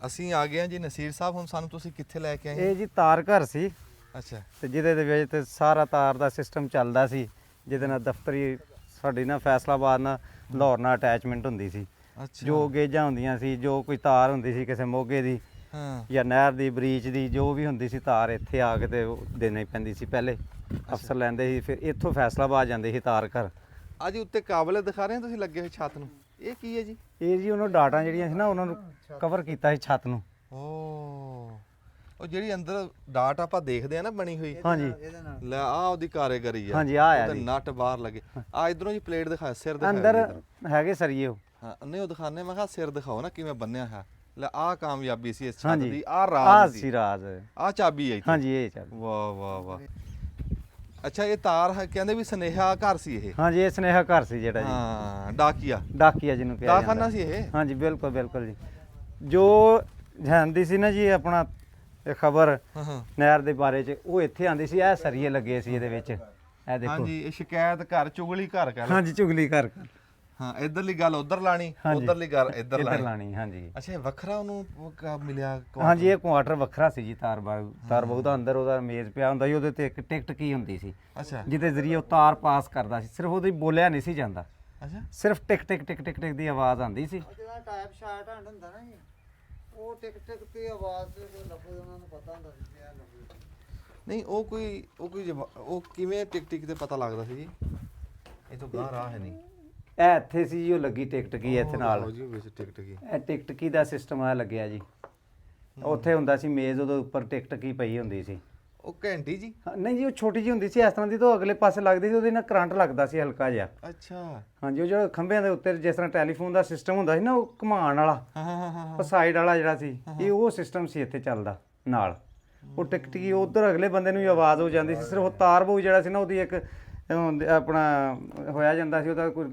ਅਸੀਂ ਆ ਗਏ ਹਾਂ ਜੀ ਨਸੀਰ ਸਾਹਿਬ, ਹੁਣ ਸਾਨੂੰ ਤੁਸੀਂ ਕਿੱਥੇ ਲੈ ਕੇ ਆਏ? ਇਹ ਜੀ ਤਾਰ ਘਰ ਸੀ ਅੱਛਾ ਤੇ ਜਿਹਦੇ ਦੇ ਵਿੱਚ ਤੇ ਸਾਰਾ ਤਾਰ ਦਾ ਸਿਸਟਮ ਚੱਲਦਾ ਸੀ, ਜਿਹਦੇ ਨਾਲ ਦਫ਼ਤਰੀ ਸਾਡੀ ਨਾ ਫੈਸਲਾਬਾਦ ਨਾਲ ਲਾਹੌਰ ਨਾਲ ਅਟੈਚਮੈਂਟ ਹੁੰਦੀ ਸੀ। ਅੱਛਾ ਜੋ ਗੇਜਾਂ ਹੁੰਦੀਆਂ ਸੀ, ਜੋ ਕੋਈ ਤਾਰ ਹੁੰਦੀ ਸੀ ਕਿਸੇ ਮੋਗੇ ਦੀ ਹਾਂ ਜਾਂ ਨਹਿਰ ਦੀ ਬਰੀਚ ਦੀ, ਜੋ ਵੀ ਹੁੰਦੀ ਸੀ ਤਾਰ ਇੱਥੇ ਆ ਕੇ ਤੇ ਉਹ ਦੇਣੀ ਪੈਂਦੀ ਸੀ। ਪਹਿਲੇ ਅਫਸਰ ਲੈਂਦੇ ਸੀ, ਫਿਰ ਇੱਥੋਂ ਫੈਸਲਾਬਾਦ ਜਾਂਦੇ ਸੀ ਤਾਰ ਘਰ। ਅੱਜ ਉੱਤੇ ਕਾਬਲੇ ਦਿਖਾ ਰਹੇ ਹੋ ਤੁਸੀਂ ਲੱਗੇ ਹੋਏ ਛੱਤ ਨੂੰ, ਇਹ ਕੀ ਹੈ ਜੀ? ਇਹ ਜੀ ਉਹਨਾਂ ਡਾਟਾ ਜਿਹੜੀਆਂ ਸੀ ਨਾ ਉਹਨਾਂ ਨੂੰ ਕਵਰ ਕੀਤਾ ਸੀ ਛੱਤ ਨੂੰ। ਉਹ ਜਿਹੜੀ ਅੰਦਰ ਡਾਟ ਆਪਾਂ ਦੇਖਦੇ ਆ ਨਾ ਬਣੀ ਹੋਈ, ਹਾਂਜੀ ਲੈ ਆ ਉਹਦੀ ਕਾਰੀਗਰੀ ਆ। ਹਾਂਜੀ ਆ ਆ ਉਹਦੇ ਜੀ ਨਟ ਬਾਹਰ ਲੱਗੇ ਆ। ਇਧਰੋਂ ਜੀ ਪਲੇਟ ਦਿਖਾ, ਸਿਰ ਦਿਖਾ ਅੰਦਰ ਜੀ। ਹੈਗੇ ਸਰੀਏ ਉਹ। ਹਾਂ ਨਹੀਂ ਉਹ ਦਿਖਾਣੇ, ਮੈਂ ਕਿਹਾ ਸਿਰ ਦਿਖਾਓ ਨਾ ਕਿਵੇਂ ਬੰਨਿਆ ਹੈ। ਲੈ ਆ ਕਾਮਯਾਬੀ ਸੀ ਇਸ ਛੱਤ ਹਾਂਜੀ ਦੀ, ਆ ਆ ਰਾਜ ਸੀ ਸੀ, ਰਾਜ। ਆ ਚਾਬੀ ਹੈ ਇੱਥੇ। ਹਾਂਜੀ ਇਹ ਚੱਲ। ਵਾਹ ਵਾਹ ਵਾਹ। ਅੱਛਾ ਇਹ ਤਾਰ ਹੈ, ਕਹਿੰਦੇ ਵੀ ਸਨੇਹਾ ਘਰ ਸੀ ਇਹ। ਹਾਂਜੀ ਇਹ ਸਨੇਹਾ ਘਰ ਸੀ ਜਿਹੜਾ ਜੀ, ਹਾਂ ਡਾਕੀਆ ਡਾਕੀਆ ਜਿਹਨੂੰ ਕਿਹਾ ਜਾਂਦਾ। ਡਾਕਖਾਨਾ ਸੀ ਇਹ। ਹਾਂਜੀ ਬਿਲਕੁਲ ਬਿਲਕੁਲ ਜੀ। ਜੋ ਜਾਂਦੀ ਸੀ ਨਾ ਜੀ ਆਪਣਾ ਖਬਰ ਹਾਂ ਹਾਂ ਨਹਿਰ ਦੇ ਬਾਰੇ ਚ, ਉਹ ਇੱਥੇ ਆਂਦੀ ਸੀ। ਇਹ ਸਰੀਏ ਲੱਗੇ ਸੀ ਇਹਦੇ ਵਿੱਚ, ਇਹ ਦੇਖੋ। ਹਾਂਜੀ ਇਹ ਸ਼ਿਕਾਇਤ ਘਰ, ਚੁਗਲੀ ਘਰ ਕਹਿ ਲਓ। ਹਾਂਜੀ ਚੁਗਲੀ ਘਰ ਹਾਂ ਇਧਰਲੀ ਗੱਲ ਉਧਰ ਲਾਣੀ, ਹਾਂਜੀ। ਉਧਰਲੀ ਗੱਲ ਇੱਧਰ ਇੱਧਰ ਲਾਣੀ। ਲਾਣੀ। ਹਾਂਜੀ ਅੱਛਾ ਇਹ ਵੱਖਰਾ ਉਹਨੂੰ ਉਹ ਮਿਲਿਆ ਹਾਂਜੀ ਇਹ ਕੁਆਟਰ ਵੱਖਰਾ ਸੀ ਜੀ। ਤਾਰਬਾਗ ਦਾ ਅੰਦਰ ਉਹਦਾ ਮੇਜ਼ ਪਿਆ ਹੁੰਦਾ ਸੀ, ਉਹਦੇ ਤੇ ਇੱਕ ਟਿਕਟ ਕੀ ਹੁੰਦੀ ਸੀ ਅੱਛਾ ਜਿਹਦੇ ਜ਼ਰੀਏ ਉਹ ਤਾਰ ਪਾਸ ਕਰਦਾ ਸੀ। ਸਿਰਫ ਉਹਦੀ ਬੋਲਿਆ ਨਹੀਂ ਸੀ ਜਾਂਦਾ, ਅੱਛਾ ਸਿਰਫ ਟਿਕ ਟਿਕ ਟਿਕ ਟਿਕ ਟਿਕ ਦੀ ਆਵਾਜ਼ ਆਉਂਦੀ ਸੀ। ਜਿਹੜਾ ਟਾਈਪ ਸ਼ਾਰਟ ਹੈਂਡ ਹੁੰਦਾ ਨਾ ਜੀ, ਉਹ ਟਿਕ ਟਿਕ ਦੀ ਆਵਾਜ਼ ਤੇ ਕੋਈ ਲਫ਼ਜ਼ ਉਹਨਾਂ ਨੂੰ ਪਤਾ ਹੁੰਦਾ ਸੀ ਕਿ ਇਹ ਲਫ਼ਜ਼। ਨਹੀਂ ਉਹ ਕੋਈ ਉਹ ਕਿਵੇਂ ਟਿਕ ਟਿਕ ਤੇ ਪਤਾ ਲੱਗਦਾ ਸੀ ਜੀ? ਇਹ ਤਾਂ ਬਾਹਰ ਆ ਹੈ ਨਹੀਂ। ਇਹ ਇੱਥੇ ਸੀ ਜੀ, ਉਹ ਲੱਗੀ ਟਿਕਟ ਕੀ ਇੱਥੇ ਨਾਲ। ਜੀ ਵਿੱਚ ਟਿਕ ਟਿਕੀ। ਇਹ ਟਿਕਟ ਕੀ ਦਾ ਸਿਸਟਮ ਆ ਲੱਗਿਆ ਜੀ। ਉੱਥੇ ਹੁੰਦਾ ਸੀ ਮੇਜ਼, ਉਹਦੇ ਉੱਪਰ ਟਿਕਟ ਕੀ ਪਈ ਹੁੰਦੀ ਸੀ। ਉਹ ਘੰਟੀ ਜੀ? ਹਾਂ, ਨਹੀਂ ਜੀ ਉਹ ਛੋਟੀ ਜੀ ਹੁੰਦੀ ਸੀ ਇਸ ਤਰ੍ਹਾਂ ਦੀ, ਤਾਂ ਉਹ ਅਗਲੇ ਪਾਸੇ ਲੱਗਦੀ ਸੀ, ਉਹਦੇ ਨਾਲ ਕਰੰਟ ਲੱਗਦਾ ਸੀ ਹਲਕਾ ਜਿਹਾ। ਅੱਛਾ ਹਾਂਜੀ ਉਹ ਜਿਹੜਾ ਖੰਭਿਆਂ ਦੇ ਉੱਤੇ ਜਿਸ ਤਰ੍ਹਾਂ ਟੈਲੀਫੋਨ ਦਾ ਸਿਸਟਮ ਹੁੰਦਾ ਸੀ ਨਾ, ਉਹ ਘੁਮਾਉਣ ਵਾਲਾ, ਹਾਂ ਹਾਂ ਹਾਂ ਉਹ ਸਾਈਡ ਵਾਲਾ ਜਿਹੜਾ ਸੀ, ਇਹ ਉਹ ਸਿਸਟਮ ਸੀ ਇੱਥੇ ਚੱਲਦਾ ਨਾਲ। ਉਹ ਟਿਕਟ ਕੀ ਉਧਰ ਅਗਲੇ ਬੰਦੇ ਨੂੰ ਹੀ ਆਵਾਜ਼ ਹੋ ਜਾਂਦੀ ਸੀ। ਸਿਰਫ ਉਹ ਤਾਰਬੂ ਜਿਹੜਾ ਸੀ ਨਾ, ਉਹਦੀ ਇੱਕ ਆਪਣਾ ਹੋਇਆ ਜਾਂਦਾ ਸੀ, ਉਹਦਾ ਕੋਈ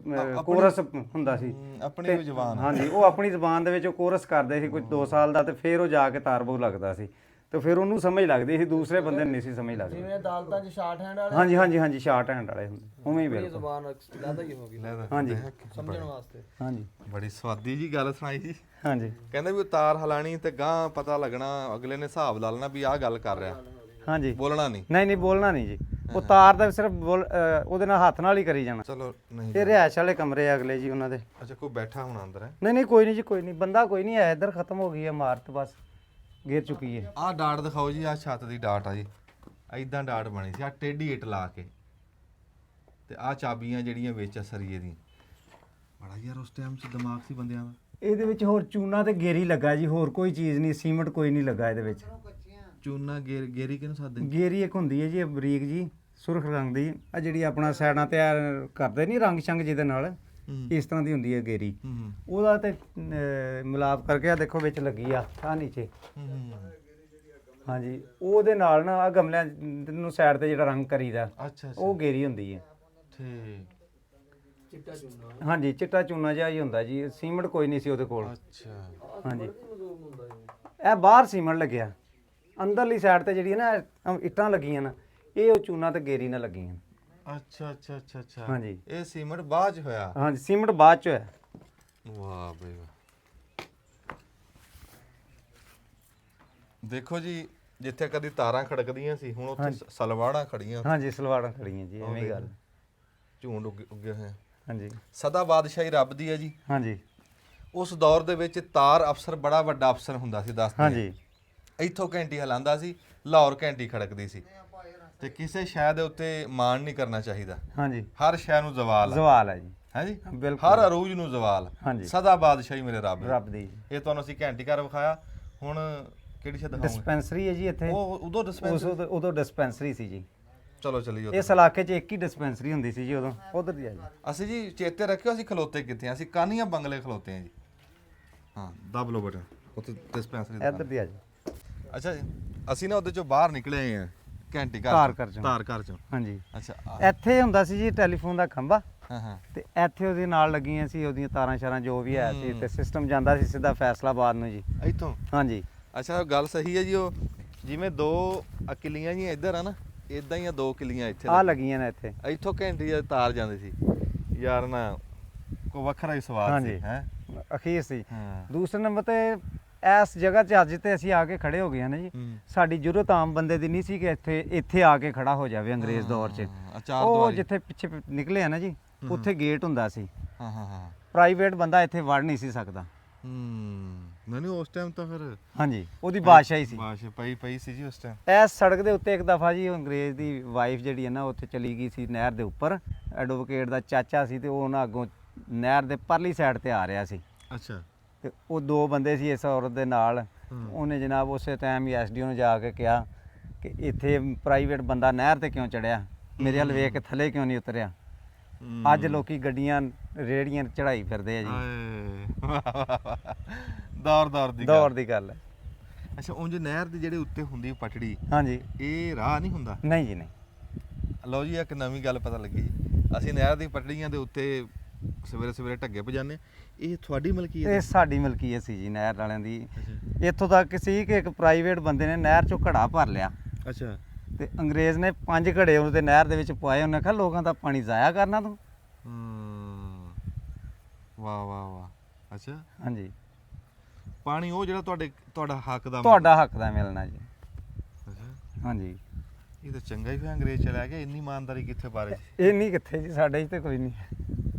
ਕੋਰਸ ਹੁੰਦਾ ਸੀ ਆਪਣੀ ਜ਼ੁਬਾਨ। ਹਾਂਜੀ ਉਹ ਆਪਣੀ ਜ਼ੁਬਾਨ ਦੇ ਵਿੱਚ ਉਹ ਕੋਰਸ ਕਰਦੇ ਸੀ ਕੋਈ 2 ਸਾਲ ਦਾ, ਤੇ ਫਿਰ ਉਹ ਜਾ ਕੇ ਤਾਰਬੂ ਲੱਗਦਾ ਸੀ, ਤੇ ਫਿਰ ਉਹਨੂੰ ਸਮਝ ਲੱਗਦੀ ਸੀ, ਦੂਸਰੇ ਬੰਦੇ ਨੂੰ ਨਹੀਂ ਸੀ ਸਮਝ ਲੱਗਦੀ। ਜਿਵੇਂ ਅਦਾਲਤਾਂ 'ਚ ਸ਼ਾਰਟ ਹੈਂਡ ਵਾਲੇ ਹਾਂਜੀ ਹਾਂਜੀ ਹਾਂਜੀ ਸ਼ਾਰਟ ਹੈਂਡ ਵਾਲੇ ਹੁੰਦੇ ਉਵੇਂ ਹੀ ਬਿਲਕੁਲ। ਜ਼ੁਬਾਨ ਲੈਦਾ ਹੀ ਹੋ ਗਈ ਹਾਂਜੀ ਸਮਝਣ ਵਾਸਤੇ। ਹਾਂਜੀ ਬੜੀ ਸਵਾਦੀ ਜੀ ਗੱਲ ਸੁਣਾਈ ਜੀ। ਹਾਂਜੀ ਕਹਿੰਦੇ ਵੀ ਤਾਰ ਹਲਾਣੀ ਤੇ ਗਾਂ ਪਤਾ ਲੱਗਣਾ, ਅਗਲੇ ਨੇ ਹਿਸਾਬ ਲਾ ਲੈਣਾ ਵੀ ਆਹ ਗੱਲ ਕਰ ਰਿਹਾ, ਹਾਂਜੀ ਬੋਲਣਾ ਨਹੀਂ। ਨਹੀਂ ਨਹੀਂ ਬੋਲਣਾ ਨਹੀਂ ਜੀ। ਉਹ ਤਾਰ ਦਾ ਸਿਰਫ ਉਹਦੇ ਨਾਲ ਹੱਥ ਨਾਲ ਹੀ ਕਰੀ ਜਾਣਾ। ਚਲੋ ਨਹੀਂ ਇਹ ਰਿਹਾਇਸ਼ ਵਾਲੇ ਕਮਰੇ ਆ ਅਗਲੇ ਜੀ ਉਹਨਾਂ ਦੇ। ਅੱਛਾ ਕੋਈ ਬੈਠਾ ਹੁਣ ਅੰਦਰ ਹੈ? ਨਹੀਂ ਨਹੀਂ ਕੋਈ ਨਹੀਂ ਜੀ, ਕੋਈ ਨਹੀਂ, ਬੰਦਾ ਕੋਈ ਨਹੀਂ ਆਇਆ ਇੱਧਰ, ਖਤਮ ਹੋ ਗਈ ਹੈ ਇਮਾਰਤ, ਬਸ ਗਿਰ ਚੁੱਕੀ ਹੈ। ਆਹ ਡਾਟ ਦਿਖਾਓ ਜੀ, ਆਹ ਛੱਤ ਦੀ ਡਾਟ ਆ ਜੀ, ਐਦਾਂ ਡਾਟ ਬਣੀ ਸੀ, ਆਹ ਟੇਢੀ ਇੱਟ ਲਾ ਕੇ, ਤੇ ਆਹ ਚਾਬੀਆਂ ਜਿਹੜੀਆਂ ਵਿੱਚ ਸਰੀਏ ਦੀ। ਬੜਾ ਯਾਰ ਉਸ ਟਾਈਮ 'ਚ ਦਿਮਾਗ ਸੀ ਬੰਦਿਆਂ ਦਾ। ਇਹਦੇ ਵਿੱਚ ਹੋਰ ਚੂਨਾ ਤੇ ਗੇਰੀ ਲੱਗਾ ਜੀ, ਹੋਰ ਕੋਈ ਚੀਜ਼ ਨਹੀਂ, ਸੀਮੈਂਟ ਕੋਈ ਨਹੀਂ ਲੱਗਾ ਇਹਦੇ ਵਿੱਚ। ਚੂਨਾ ਗੇਰੀ ਕਿਹਨੂੰ ਸਾਦੇ? ਗੇਰੀ ਇੱਕ ਹੁੰਦੀ ਹੈ ਜੀ ਇਹ ਬਰੀਕ ਜੀ ਸੁਰਖ ਰੰਗ ਦੀ, ਆ ਜਿਹੜੀ ਆਪਣਾ ਸਾਈਡਾਂ ਤੇ ਕਰਦੇ ਨਹੀਂ ਰੰਗ ਛੰਗ ਜਿਹਦੇ ਨਾਲ, ਇਸ ਤਰ੍ਹਾਂ ਦੀ ਹੁੰਦੀ ਹੈ ਗੇਰੀ। ਉਹਦਾ ਤੇ ਮਿਲਾਪ ਕਰਕੇ ਆ ਦੇਖੋ ਵਿੱਚ ਲੱਗੀ ਆ ਨੀਚੇ। ਹਾਂਜੀ ਉਹਦੇ ਨਾਲ ਨਾ ਆ ਗਮਲਿਆਂ ਨੂੰ ਸਾਈਡ ਤੇ ਜਿਹੜਾ ਰੰਗ ਕਰੀਦਾ, ਅੱਛਾ ਉਹ ਗੇਰੀ ਹੁੰਦੀ ਹੈ। ਠੀਕ। ਚਿੱਟਾ ਚੂਨਾ। ਹਾਂਜੀ ਚਿੱਟਾ ਚੂਨਾ ਜਿਹਾ ਹੀ ਹੁੰਦਾ ਜੀ, ਸੀਮੈਂਟ ਕੋਈ ਨਹੀਂ ਸੀ ਉਹਦੇ ਕੋਲ। ਅੱਛਾ ਹਾਂਜੀ ਇਹ ਬਾਹਰ ਸੀਮੈਂਟ ਲੱਗਿਆ, ਅੰਦਰਲੀ ਸਾਈਡ ਤੇ ਜਿਹੜੀ ਹੈ ਨਾ ਇੱਟਾਂ ਲੱਗੀਆਂ ਨਾ, ਇਹ ਉਹ ਚੂਨਾ ਤੇ ਗੇਰੀ ਨਾਲ ਲੱਗੀਆਂ। ਅੱਛਾ ਅੱਛਾ ਅੱਛਾ ਅੱਛਾ। ਹਾਂਜੀ ਇਹ ਸੀਮੈਂਟ ਬਾਅਦ 'ਚ ਹੋਇਆ? ਹਾਂਜੀ ਸੀਮੈਂਟ ਬਾਅਦ ਚ ਹੋਇਆ। ਵਾਹ ਬਈ ਵਾਹ। ਦੇਖੋ ਜੀ ਜਿੱਥੇ ਕਦੀ ਤਾਰਾਂ ਖੜਕਦੀਆਂ ਸੀ, ਹੁਣ ਉੱਥੇ ਸਲਵਾੜਾਂ ਖੜੀਆਂ। ਹਾਂਜੀ ਸਲਵਾੜਾਂ ਖੜੀਆਂ ਜੀ, ਐਵੇਂ ਗੱਲ। ਝੂੰਡ ਉੱਗੇ ਹੋਏ ਆ। ਹਾਂਜੀ ਸਦਾ ਬਾਦਸ਼ਾਹੀ ਰੱਬ ਦੀ ਹੈ ਜੀ। ਹਾਂਜੀ ਉਸ ਦੌਰ ਦੇ ਵਿੱਚ ਤਾਰ ਅਫਸਰ ਬੜਾ ਵੱਡਾ ਅਫਸਰ ਹੁੰਦਾ ਸੀ, ਦੱਸਦੇ। ਹਾਂਜੀ ਇੱਥੋਂ ਘੰਟੀ ਹਲਾਉਂਦਾ ਸੀ, ਲਾਹੌਰ ਘੰਟੀ ਖੜਕਦੀ ਸੀ। ਤੇ ਕਿਸੇ ਸ਼ੈ ਦੇ ਉੱਤੇ ਮਾਣ ਨਹੀਂ ਕਰਨਾ ਚਾਹੀਦਾ, ਹਾਂਜੀ ਹਰ ਸ਼ੈ ਨੂੰ ਜ਼ਵਾਲ ਹੈ। ਜ਼ਵਾਲ ਹੈ ਜੀ, ਹੈ ਜੀ, ਬਿਲਕੁਲ। ਹਰ ਅਰੂਜ ਨੂੰ ਜ਼ਵਾਲ। ਹਾਂਜੀ ਸਦਾ ਬਾਦਸ਼ਾਹੀ ਮੇਰੇ ਰੱਬ ਦੀ। ਰੱਬ ਦੀ ਇਹ ਤੁਹਾਨੂੰ ਅਸੀਂ ਘੰਟੀ ਘਰ ਵਿਖਾਇਆ, ਹੁਣ ਕਿਹੜੀ ਸ਼ੈ ਦਿਖਾਉਂਗੇ? ਡਿਸਪੈਂਸਰੀ ਹੈ ਜੀ ਇੱਥੇ। ਉਹ ਉਦੋਂ ਡਿਸਪੈਂਸਰੀ। ਉਦੋਂ ਡਿਸਪੈਂਸਰੀ ਸੀ ਜੀ। ਚਲੋ ਚਲੀਏ। ਇਸ ਇਲਾਕੇ 'ਚ ਇੱਕ ਹੀ ਡਿਸਪੈਂਸਰੀ ਹੁੰਦੀ ਸੀ ਜੀ ਉਦੋਂ, ਉਧਰ ਦੀ ਆ ਜੀ। ਅਸੀਂ ਜੀ ਚੇਤੇ ਰੱਖਿਓ ਅਸੀਂ ਖਲੋਤੇ ਕਿੱਥੇ ਆ, ਅਸੀਂ ਕਾਨੀਆਂ ਬੰਗਲੇ ਖਲੋਤੇ ਆ ਜੀ। ਹਾਂ ਦਬ ਲਓ ਬਟਨ, ਉੱਥੇ ਡਿਸਪੈਂਸਰੀ ਇੱਧਰ ਦੀ ਆ ਜੀ। ਅੱਛਾ ਜੀ ਅਸੀਂ ਨਾ ਉਹਦੇ ਚੋਂ ਬਾਹਰ ਨਿਕਲੇ ਆ ਘੰਟੀ ਘਰ ਧਾਰ ਘਰ ਚੋਂ। ਧਾਰ ਘਰ ਚੋਂ। ਹਾਂਜੀ ਅੱਛਾ ਇੱਥੇ ਹੁੰਦਾ ਸੀ ਜੀ ਟੈਲੀਫੋਨ ਦਾ ਖੰਭਾ, ਹਾਂ ਹਾਂ ਤੇ ਇੱਥੇ ਉਹਦੇ ਨਾਲ ਲੱਗੀਆਂ ਸੀ ਉਹਦੀਆਂ ਤਾਰਾਂ ਸ਼ਾਰਾਂ ਜੋ ਵੀ ਹੈ ਸੀ, ਤੇ ਸਿਸਟਮ ਜਾਂਦਾ ਸੀ ਸਿੱਧਾ ਫੈਸਲਾਬਾਦ ਨੂੰ ਜੀ। ਇੱਥੋਂ? ਹਾਂਜੀ ਅੱਛਾ ਗੱਲ ਸਹੀ ਹੈ ਜੀ। ਉਹ ਜਿਵੇਂ 2 ਕਿੱਲੀਆਂ ਜੀ ਇੱਧਰ ਆ ਨਾ, ਇਦਾਂ ਹੀ ਆ 2 ਕਿੱਲੀਆਂ ਇੱਥੇ ਆ ਲੱਗੀਆਂ ਨੇ ਇੱਥੇ। ਇੱਥੋਂ ਘੰਟੀ ਜਾਂ ਤਾਰ ਜਾਂਦੇ ਸੀ ਯਾਰ ਨਾ, ਕੋ ਵੱਖਰਾ ਹੀ ਸਵਾਦ ਸੀ ਹਾਂਜੀ। ਹੈ। ਅਖੀਰ ਸੀ। ਹਾਂ। ਦੂਸਰੇ ਨੰਬਰ ਤੇ ਇਸ ਜਗ੍ਹਾ 'ਚ ਅੱਜ ਤੇ ਅਸੀਂ ਆ ਕੇ ਖੜੇ ਹੋ ਗਏ ਹਾਂ ਨਾ ਜੀ, ਸਾਡੀ ਜ਼ਰੂਰਤ ਆਮ ਬੰਦੇ ਦੀ ਨਹੀਂ ਸੀ ਕਿ ਇੱਥੇ ਆ ਕੇ ਖੜਾ ਹੋ ਜਾਵੇ ਅੰਗਰੇਜ਼ ਦੌਰ 'ਚ। ਉਹ ਜਿੱਥੇ ਪਿੱਛੇ ਨਿਕਲੇ ਆ ਨਾ ਜੀ, ਉੱਥੇ ਗੇਟ ਹੁੰਦਾ ਸੀ। ਹਾਂ ਹਾਂ ਹਾਂ। ਪ੍ਰਾਈਵੇਟ ਬੰਦਾ ਇੱਥੇ ਵੜ ਨਹੀਂ ਸੀ ਸਕਦਾ। ਨਹੀਂ ਉਸ ਟਾਈਮ ਤਾਂ ਫਿਰ ਹਾਂਜੀ, ਉਹਦੀ ਬਾਦਸ਼ਾਹੀ ਸੀ। ਬਾਦਸ਼ਾਹ ਪਈ ਸੀ ਜੀ ਉਸ ਟਾਈਮ। ਇਸ ਸੜਕ ਦੇ ਉੱਤੇ ਇੱਕ ਦਫਾ ਜੀ ਅੰਗਰੇਜ਼ ਦੀ ਵਾਈਫ ਜਿਹੜੀ ਹੈ ਨਾ, ਉੱਥੇ ਚਲੀ ਗਈ ਸੀ ਨਹਿਰ ਦੇ ਉੱਪਰ। ਐਡਵੋਕੇਟ ਦਾ ਚਾਚਾ ਸੀ ਤੇ ਉਹ ਨਾ ਅੱਗੋਂ ਨਹਿਰ ਦੇ ਪਰਲੀ ਸਾਈਡ ਤੇ ਆ ਰਿਹਾ ਸੀ। ਅੱਛਾ। ਤੇ ਉਹ 2 ਬੰਦੇ ਸੀ ਇਸ ਔਰਤ ਦੇ ਨਾਲ। ਉਹਨੇ ਜਨਾਬ ਉਸੇ ਟਾਈਮ ਹੀ ਐਸਡੀਓ ਨੂੰ ਜਾ ਕੇ ਕਿਹਾ ਕਿ ਇੱਥੇ ਪ੍ਰਾਈਵੇਟ ਬੰਦਾ ਨਹਿਰ ਤੇ ਕਿਉਂ ਚੜਿਆ, ਮੇਰੇ ਵੱਲ ਵੇਖ ਕੇ ਥੱਲੇ ਕਿਉਂ ਨਹੀਂ ਉਤਰਿਆ। ਅੱਜ ਲੋਕੀ ਗੱਡੀਆਂ ਰੇੜੀਆਂ ਚੜਾਈ ਫਿਰਦੇ ਆ ਜੀ। ਦੌਰ ਦੀ ਗੱਲ ਹੈ। ਅੱਛਾ, ਉਂਝ ਨਹਿਰ ਦੀ ਜਿਹੜੇ ਉੱਤੇ ਹੁੰਦੀ ਪਟੜੀ, ਹਾਂਜੀ। ਇਹ ਰਾਹ ਨਹੀਂ ਹੁੰਦਾ? ਨਹੀਂ ਜੀ, ਨਹੀਂ। ਲਓ ਜੀ, ਇੱਕ ਨਵੀਂ ਗੱਲ ਪਤਾ ਲੱਗੀ ਜੀ। ਅਸੀਂ ਨਹਿਰ ਦੀ ਪਟੜੀਆਂ ਦੇ ਉੱਤੇ ਸਵੇਰੇ ਸਵੇਰੇ ਢੱਗੇ ਪਜਾਨੇ। ਇਹ ਤੁਹਾਡੀ ਮਲਕੀਅਤ ਇਹ ਸਾਡੀ ਮਲਕੀਅਤ ਸੀ ਜੀ, ਨਹਿਰ ਵਾਲਿਆਂ ਦੀ। ਇੱਥੋਂ ਤੱਕ ਸੀ ਕਿ ਇੱਕ ਪ੍ਰਾਈਵੇਟ ਬੰਦੇ ਨੇ ਨਹਿਰ 'ਚੋਂ ਘੜਾ ਭਰ ਲਿਆ। ਅੱਛਾ। ਤੇ ਅੰਗਰੇਜ਼ ਨੇ 5 ਘੜੇ ਉਹਦੇ ਨਹਿਰ ਦੇ ਵਿੱਚ ਪਵਾਏ। ਉਹਨੇ ਕਿਹਾ ਲੋਕਾਂ ਦਾ ਪਾਣੀ ਜ਼ਾਇਆ ਕਰਨਾ ਤੂੰ। ਵਾਹ ਵਾਹ ਵਾਹ। ਅੱਛਾ। ਹਾਂਜੀ। ਪਾਣੀ ਉਹ ਜਿਹੜਾ ਤੁਹਾਡਾ ਹੱਕ ਦਾ ਤੁਹਾਡਾ ਹੱਕ ਦਾ ਮਿਲਣਾ ਜੀ। ਅੱਛਾ। ਹਾਂਜੀ। ਇਹ ਤਾਂ ਚੰਗਾ ਹੀ ਫਿਰ ਅੰਗਰੇਜ਼ ਚਲਾ ਗਿਆ। ਇੰਨੀ ਇਮਾਨਦਾਰੀ ਕਿੱਥੇ ਬਾਰੇ? ਇਹ ਨਹੀਂ ਕਿੱਥੇ ਜੀ, ਸਾਡੇ 'ਚ ਤੇ ਕੋਈ ਨਹੀਂ।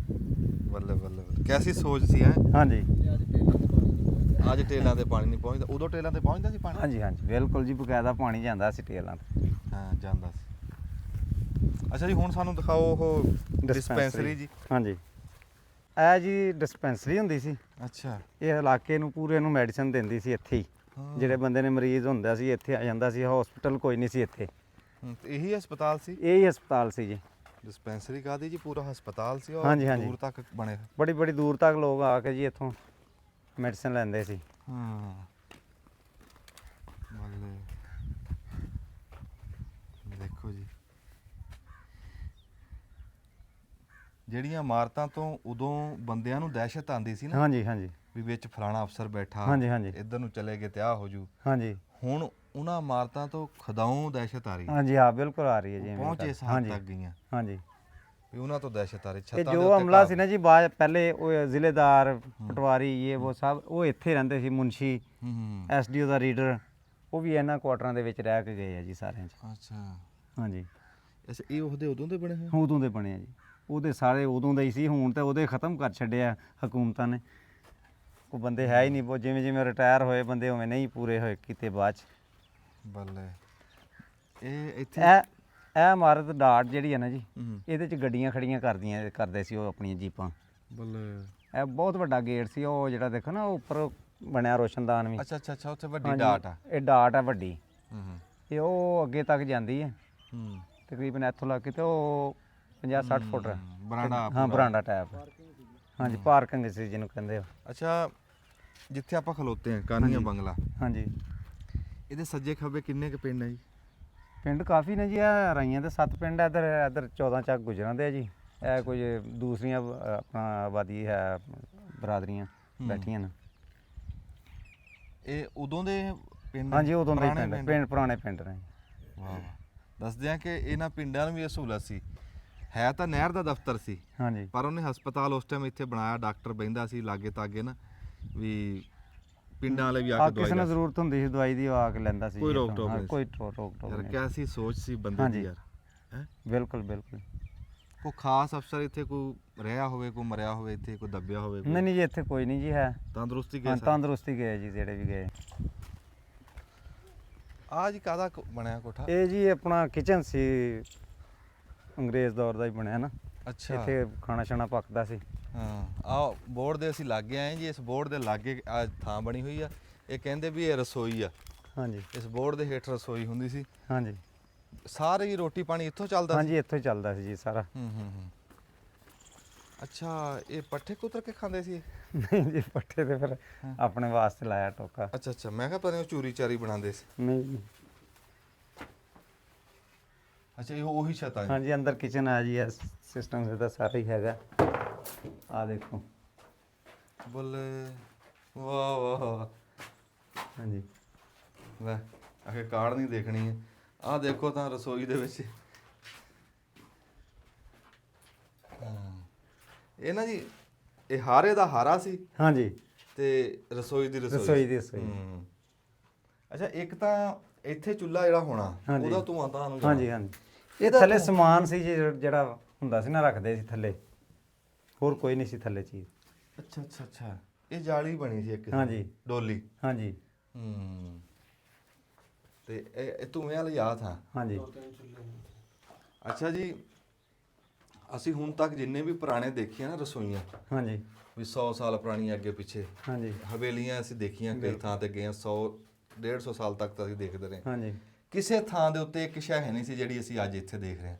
ਬੱਲੇ ਬੱਲੇ ਬੱਲੇ, ਕੈਸੀ ਸੋਚ ਸੀ ਹੈ। ਹਾਂਜੀ। ਅੱਜ ਟੇਲਾਂ ਤੇ ਪਾਣੀ ਨਹੀਂ ਪਹੁੰਚਦਾ, ਉਦੋਂ ਟੇਲਾਂ ਤੇ ਪਹੁੰਚਦਾ ਸੀ ਪਾਣੀ? ਹਾਂਜੀ ਹਾਂਜੀ, ਬਿਲਕੁਲ ਜੀ, ਬਕਾਇਦਾ ਪਾਣੀ ਜਾਂਦਾ ਸੀ ਟੇਲਾਂ ਤੇ। ਹਾਂ, ਜਾਂਦਾ ਸੀ। ਅੱਛਾ ਜੀ, ਹੁਣ ਸਾਨੂੰ ਦਿਖਾਓ ਉਹ ਡਿਸਪੈਂਸਰੀ ਜੀ। ਹਾਂਜੀ, ਇਹ ਜੀ ਡਿਸਪੈਂਸਰੀ ਹੁੰਦੀ ਸੀ। ਅੱਛਾ। ਇਹ ਇਲਾਕੇ ਨੂੰ ਪੂਰੇ ਨੂੰ ਮੈਡੀਸਨ ਦਿੰਦੀ ਸੀ ਇੱਥੇ ਹੀ। ਜਿਹੜੇ ਬੰਦੇ ਨੇ ਮਰੀਜ਼ ਹੁੰਦਾ ਸੀ ਇੱਥੇ ਆ ਜਾਂਦਾ ਸੀ। ਹਸਪੀਟਲ ਕੋਈ ਨਹੀਂ ਸੀ ਇੱਥੇ। ਇਹੀ ਹਸਪਤਾਲ ਸੀ? ਇਹੀ ਹਸਪਤਾਲ ਸੀ ਜੀ। ਡਿਸਪੈਂਸਰੀ ਕਾਹਦੀ ਜੀ? ਪੂਰਾ ਹਸਪਤਾਲ ਸੀ ਔਰ ਹਾਂਜੀ, ਹਾਂਜੀ। ਦੂਰ ਤੱਕ ਬਣੇ? ਬੜੀ ਬੜੀ ਦੂਰ ਤੱਕ ਲੋਕ ਆ ਕੇ ਜੀ ਇੱਥੋਂ ਮੈਡੀਸਨ ਲੈਂਦੇ ਸੀ। ਹਾਂ। ਬੱਲੇ, ਦੇਖੋ ਜੀ, ਜਿਹੜੀਆਂ ਇਮਾਰਤਾਂ ਤੋਂ ਉਦੋਂ ਬੰਦਿਆਂ ਨੂੰ ਦਹਿਸ਼ਤ ਆਉਂਦੀ ਸੀ ਨਾ। ਹਾਂਜੀ ਹਾਂਜੀ। ਵੀ ਵਿੱਚ ਫਲਾਣਾ ਅਫਸਰ ਬੈਠਾ, ਹਾਂਜੀ ਹਾਂਜੀ। ਇੱਧਰ ਨੂੰ ਚਲੇ ਗਏ ਤੇ ਆ ਹੋ ਜੂ। ਹਾਂਜੀ। ਹੁਣ ਉਹਨਾਂ ਇਮਾਰਤਾਂ ਤੋਂ ਖੁਦਾਓਂ ਦਹਿਸ਼ਤ ਆ ਰਹੀ ਹੈ। ਹਾਂਜੀ ਹਾਂ, ਬਿਲਕੁਲ ਆ ਰਹੀ ਹੈ ਜੀ। ਪਹੁੰਚ ਇਸ ਹੱਦ ਤੱਕ ਗਈਆਂ ਹਾਂਜੀ। ਵੀ ਉਹਨਾਂ ਤੋਂ ਦਹਿਸ਼ਤ ਆ ਰਹੀ। ਇਹ ਛੱਤਾਂ ਦੇ ਜੋ ਉੱਤੇ ਹਮਲਾ ਸੀ ਨਾ ਜੀ, ਬਾਅਦ ਪਹਿਲੇ ਉਹ ਜ਼ਿਲ੍ਹੇਦਾਰ, ਪਟਵਾਰੀ, ਇਹ ਉਹ ਸਭ ਉਹ ਇੱਥੇ ਰਹਿੰਦੇ ਸੀ। ਮੁਨਸ਼ੀ, ਐਸਡੀਓ ਦਾ ਰੀਡਰ, ਉਹ ਵੀ ਇਹਨਾਂ ਕੁਆਟਰਾਂ ਦੇ ਵਿੱਚ ਰਹਿ ਕੇ ਗਏ ਆ ਜੀ ਸਾਰਿਆਂ 'ਚ। ਅੱਛਾ। ਹਾਂਜੀ। ਅੱਛਾ, ਇਹ ਉਹਦੇ ਉਦੋਂ ਦੇ ਬਣੇ ਹੋਏ? ਉਦੋਂ ਦੇ ਬਣੇ ਆ ਜੀ। ਉਹਦੇ ਸਾਰੇ ਉਦੋਂ ਦੇ ਹੀ ਸੀ। ਹੁਣ ਤਾਂ ਉਹਦੇ ਖਤਮ ਕਰ ਛੱਡਿਆ ਹਕੂਮਤਾਂ ਨੇ। ਉਹ ਬੰਦੇ ਹੈ ਹੀ ਨਹੀਂ। ਜਿਵੇਂ ਜਿਵੇਂ ਰਿਟਾਇਰ ਹੋਏ ਬੰਦੇ ਉਵੇਂ ਨਹੀਂ ਪੂਰੇ ਹੋਏ ਕੀਤੇ ਬਾਅਦ 'ਚ। ਬੱਲੇ। ਇਹ ਇੱਥੇ ਇਹ ਇਮਾਰਤ ਡਾਟ ਜਿਹੜੀ ਹੈ ਨਾ ਜੀ, ਇਹਦੇ 'ਚ ਗੱਡੀਆਂ ਖੜੀਆਂ ਕਰਦੇ ਸੀ ਉਹ ਆਪਣੀਆਂ ਜੀਪਾਂ। ਬੱਲੇ। ਇਹ ਬਹੁਤ ਵੱਡਾ ਗੇਟ ਸੀ ਉਹ ਜਿਹੜਾ ਦੇਖੋ ਨਾ, ਉੱਪਰ ਬਣਿਆ ਰੋਸ਼ਨਦਾਨ ਵੀ। ਅੱਛਾ ਅੱਛਾ ਅੱਛਾ, ਉੱਥੇ ਵੱਡੀ ਡਾਟ ਆ। ਇਹ ਡਾਟ ਆ ਵੱਡੀ। ਇਹ ਉਹ ਅੱਗੇ ਤੱਕ ਜਾਂਦੀ ਹੈ ਤਕਰੀਬਨ ਇੱਥੋਂ ਲੱਗ ਕੇ ਤੇ ਉਹ 50-60 ਫੁੱਟ ਬਰਾਂਡਾ। ਹਾਂ, ਬਰਾਂਡਾ ਟਾਈਪ। ਹਾਂਜੀ, ਪਾਰਕਿੰਗ ਸੀ ਜਿਹਨੂੰ ਕਹਿੰਦੇ ਹੋ। ਅੱਛਾ, ਜਿੱਥੇ ਆਪਾਂ ਖਲੋਤੇ ਹਾਂ ਕਾਨੀਆ ਬੰਗਲਾ, ਹਾਂਜੀ, ਇਹਦੇ ਸੱਜੇ ਖੱਬੇ ਕਿੰਨੇ ਕੁ ਪਿੰਡ ਹੈ ਜੀ? ਪਿੰਡ ਕਾਫੀ ਨੇ ਜੀ। ਇਹ ਰਾਈਆਂ ਦੇ 7 ਪਿੰਡ ਹੈ। ਇੱਧਰ 14 ਚੱਕ ਗੁਜਰਾਂ ਜੀ। ਇਹ ਕੁਝ ਦੂਸਰੀਆਂ ਆਪਣਾ ਆਬਾਦੀ ਹੈ, ਬਰਾਦਰੀਆਂ ਬੈਠੀਆਂ ਨੇ। ਇਹ ਉਦੋਂ ਦੇ ਪਿੰਡ? ਹਾਂਜੀ, ਉਦੋਂ ਦੇ ਪਿੰਡ ਪੁਰਾਣੇ ਪਿੰਡ ਨੇ। ਵਾਹ। ਦੱਸਦੇ ਆ ਕਿ ਇਹਨਾਂ ਪਿੰਡਾਂ ਨੂੰ ਵੀ ਇਹ ਸਹੂਲਤ ਸੀ। ਹੈ ਤਾਂ ਨਹਿਰ ਦਾ ਦਫ਼ਤਰ ਸੀ। ਹਾਂਜੀ। ਪਰ ਉਹਨੇ ਹਸਪਤਾਲ ਉਸ ਟਾਈਮ ਇੱਥੇ ਬਣਾਇਆ। ਡਾਕਟਰ ਬਹਿੰਦਾ ਸੀ ਲਾਗੇ ਤਾਗੇ ਨਾ, ਵੀ ਪਿੰਡਾਂ ਵਾਲੇ ਵੀ ਆ ਕੇ ਦਵਾਈ ਕਿਸੇ ਨੂੰ ਜ਼ਰੂਰਤ ਹੁੰਦੀ ਸੀ ਦਵਾਈ ਦੀ, ਉਹ ਆ ਕੇ ਲੈਂਦਾ ਸੀ। ਕੋਈ ਰੋਕ ਟੋਕ ਨਹੀਂ। ਕੋਈ ਰੋਕ ਟੋਕ ਯਾਰ ਨਹੀਂ। ਕੈਸੀ ਸੋਚ ਸੀ ਬੰਦੇ ਦੀ ਯਾਰ। ਹੈ ਬਿਲਕੁਲ ਬਿਲਕੁਲ। ਕੋਈ ਖਾਸ ਅਫਸਰ ਇੱਥੇ ਕੋਈ ਰਿਹਾ ਹੋਵੇ, ਕੋਈ ਮਰਿਆ ਹੋਵੇ ਇੱਥੇ, ਕੋਈ ਦੱਬਿਆ ਹੋਵੇ? ਨਹੀਂ ਨਹੀਂ ਜੀ, ਇੱਥੇ ਕੋਈ ਨਹੀਂ ਜੀ ਹੈ। ਤੰਦਰੁਸਤੀ ਹਾਂ, ਗਏ? ਤੰਦਰੁਸਤੀ ਗਏ ਜੀ ਜਿਹੜੇ ਵੀ ਗਏ। ਆ ਜੀ ਕਾਹਦਾ ਬਣਿਆ ਕੋਠਾ? ਇਹ ਜੀ ਆਪਣਾ ਕਿਚਨ ਸੀ, ਅੰਗਰੇਜ਼ ਦੌਰ ਦਾ ਹੀ ਬਣਿਆ ਨਾ। ਅੱਛਾ। ਇੱਥੇ ਖਾਣਾ ਛਾਣਾ ਪੱਕਦਾ ਸੀ। ਹਾਂ, ਆ ਬੋਰਡ ਦੇ ਅਸੀਂ ਲਾਗੇ ਆਏ ਜੀ। ਇਸ ਬੋਰਡ ਦੇ ਲਾਗੇ ਆ ਥਾਂ ਬਣੀ ਹੋਈ ਆ। ਇਹ ਕਹਿੰਦੇ ਵੀ ਇਹ ਰਸੋਈ ਆ। ਹਾਂਜੀ। ਇਸ ਬੋਰਡ ਦੇ ਹੇਠ ਰਸੋਈ ਹੁੰਦੀ ਸੀ। ਹਾਂਜੀ। ਸਾਰੀ ਰੋਟੀ ਪਾਣੀ ਇੱਥੋਂ ਚੱਲਦਾ ਸੀ? ਹਾਂਜੀ, ਇੱਥੋਂ ਹੀ ਚੱਲਦਾ ਸੀ ਜੀ ਸਾਰਾ। ਅੱਛਾ, ਇਹ ਪੱਠੇ ਕੁਤਰ ਕੇ ਖਾਂਦੇ ਸੀ? ਨਹੀਂ ਜੀ, ਪੱਠੇ ਤੇ ਫਿਰ ਆਪਣੇ ਵਾਸਤੇ ਲਾਇਆ ਟੋਕਾ। ਅੱਛਾ ਅੱਛਾ, ਮੈਂ ਕਿਹਾ ਪਤਾ ਨਹੀਂ ਚੂਰੀ ਚਾਰੀ ਬਣਾਉਂਦੇ ਸੀ। ਨਹੀਂ। ਅੱਛਾ, ਇਹ ਉਹੀ ਛੱਤ ਆ? ਹਾਂਜੀ, ਅੰਦਰ ਕਿਚਨ ਆ ਜੀ। ਸਿਸਟਮ ਇਹਦਾ ਸਾਰਾ ਹੀ ਹੈਗਾ। ਆ ਦੇਖੋ। ਬੱਲੇ, ਵਾਹ ਵਾਹ। ਹਾਂਜੀ। ਲੈ ਆਖੇ ਕਾੜ ਨਹੀਂ ਦੇਖਣੀ ਹੈ। ਆਹ ਦੇਖੋ ਤਾਂ ਰਸੋਈ ਦੇ ਵਿੱਚ ਇਹ ਨਾ ਜੀ ਇਹ ਹਾਰੇ ਦਾ ਹਾਰਾ ਸੀ ਹਾਂਜੀ ਤੇ ਰਸੋਈ ਦੀ ਰਸੋਈ ਦੀ ਰਸੋਈ। ਅੱਛਾ ਇੱਕ ਤਾਂ ਇੱਥੇ ਚੁੱਲ੍ਹਾ ਜਿਹੜਾ ਹੋਣਾ ਹਾਂਜੀ। ਉਹਦਾ ਧੂਆਂ ਤਾਂ ਨੂੰ ਹਾਂਜੀ ਇਹ ਥੱਲੇ ਸਮਾਨ ਸੀ ਜੀ ਜਿਹੜਾ ਹੁੰਦਾ ਸੀ ਨਾ ਰੱਖਦੇ ਸੀ ਥੱਲੇ, ਹੋਰ ਕੋਈ ਨਹੀਂ ਸੀ ਥੱਲੇ ਚੀਜ਼। ਅੱਛਾ ਅੱਛਾ ਅੱਛਾ ਇਹ ਜਾਲੀ ਬਣੀ ਸੀ ਇੱਕ ਹਾਂਜੀ ਡੋਲੀ। ਹਾਂਜੀ ਤੇ ਇਹ ਧੂਏ ਵਾਲੀ ਆ ਥਾਂ। ਹਾਂਜੀ ਅੱਛਾ ਜੀ ਅਸੀਂ ਹੁਣ ਤੱਕ ਜਿੰਨੇ ਵੀ ਪੁਰਾਣੇ ਦੇਖੀਆਂ ਨਾ ਰਸੋਈਆਂ ਹਾਂਜੀ ਵੀ 100 ਸਾਲ ਪੁਰਾਣੀਆਂ ਅੱਗੇ ਪਿੱਛੇ ਹਾਂਜੀ ਹਵੇਲੀਆਂ ਅਸੀਂ ਦੇਖੀਆਂ ਕਈ ਥਾਂ ਤੇ ਗਏ 100 150 ਸਾਲ ਤੱਕ ਤਾਂ ਅਸੀਂ ਦੇਖਦੇ ਰਹੇ। ਹਾਂਜੀ ਕਿਸੇ ਥਾਂ ਦੇ ਉੱਤੇ ਇੱਕ ਸ਼ੈ ਹੈ ਨਹੀਂ ਸੀ ਜਿਹੜੀ ਅਸੀਂ ਅੱਜ ਇੱਥੇ ਦੇਖ ਰਹੇ ਹਾਂ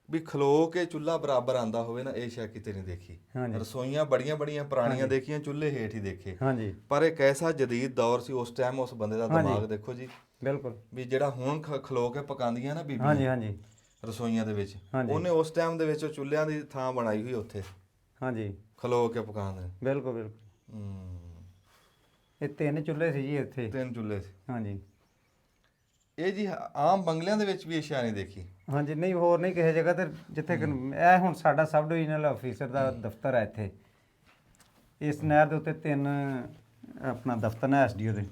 ਵੀ ਖਲੋ ਕੇ ਚੁੱਲ੍ਹਾ ਬਰਾਬਰ ਆਂਦਾ ਹੋਵੇ ਨਾ, ਇਹ ਸ਼ੈ ਕਿਤੇ ਨਹੀਂ ਦੇਖੀ। ਹਾਂਜੀ ਰਸੋਈਆਂ ਬੜੀਆਂ ਬੜੀਆਂ ਪੁਰਾਣੀਆਂ ਦੇਖੀਆਂ, ਚੁੱਲ੍ਹੇ ਹੇਠ ਹੀ ਦੇਖੇ, ਹਾਂਜੀ ਪਰ ਇੱਕ ਐਸਾ ਜਦੀਦ ਦੌਰ ਸੀ ਉਸ ਟਾਈਮ ਉਸ ਬੰਦੇ ਦਾ ਦਿਮਾਗ ਦੇਖੋ ਜੀ ਬਿਲਕੁਲ। ਵੀ ਜਿਹੜਾ ਹੁਣ ਖਲੋ ਕੇ ਪਕਾਉਂਦੀਆਂ ਨਾ ਬੀਬੀਆਂ ਹਾਂਜੀ ਹਾਂਜੀ ਰਸੋਈਆਂ ਦੇ ਵਿੱਚ, ਹਾਂਜੀ। ਉਹਨੇ ਉਸ ਟਾਈਮ ਦੇ ਵਿੱਚ ਉਹ ਚੁੱਲ੍ਹਿਆਂ ਦੀ ਥਾਂ ਬਣਾਈ ਹੋਈ ਉੱਥੇ ਹਾਂਜੀ ਖਲੋ ਕੇ ਪਕਾਉਂਦੇ। ਬਿਲਕੁਲ ਬਿਲਕੁਲ। ਇਹ 3 ਚੁੱਲ੍ਹੇ ਸੀ ਜੀ ਇੱਥੇ। 3 ਚੁੱਲ੍ਹੇ ਸੀ। ਹਾਂਜੀ ਇਹ ਜੀ ਆਮ ਬੰਗਲਿਆਂ ਦੇ ਵਿੱਚ ਵੀ ਇਹ ਸ਼ੈ ਨਹੀਂ ਦੇਖੀ। ਹਾਂਜੀ ਨਹੀਂ ਹੋਰ ਨਹੀਂ ਕਿਸੇ ਜਗ੍ਹਾ ਤੇ ਜਿੱਥੇ ਇਹ ਹੁਣ ਸਾਡਾ ਸਬ ਡਿਵੀਜ਼ਨਲ ਆਫੀਸਰ ਦਾ ਦਫ਼ਤਰ ਹੈ ਇੱਥੇ। ਇਸ ਨਹਿਰ ਦੇ ਉੱਤੇ 3 ਆਪਣਾ ਦਫ਼ਤਰ ਨੇ ਐਸਡੀਓ ਦੇ,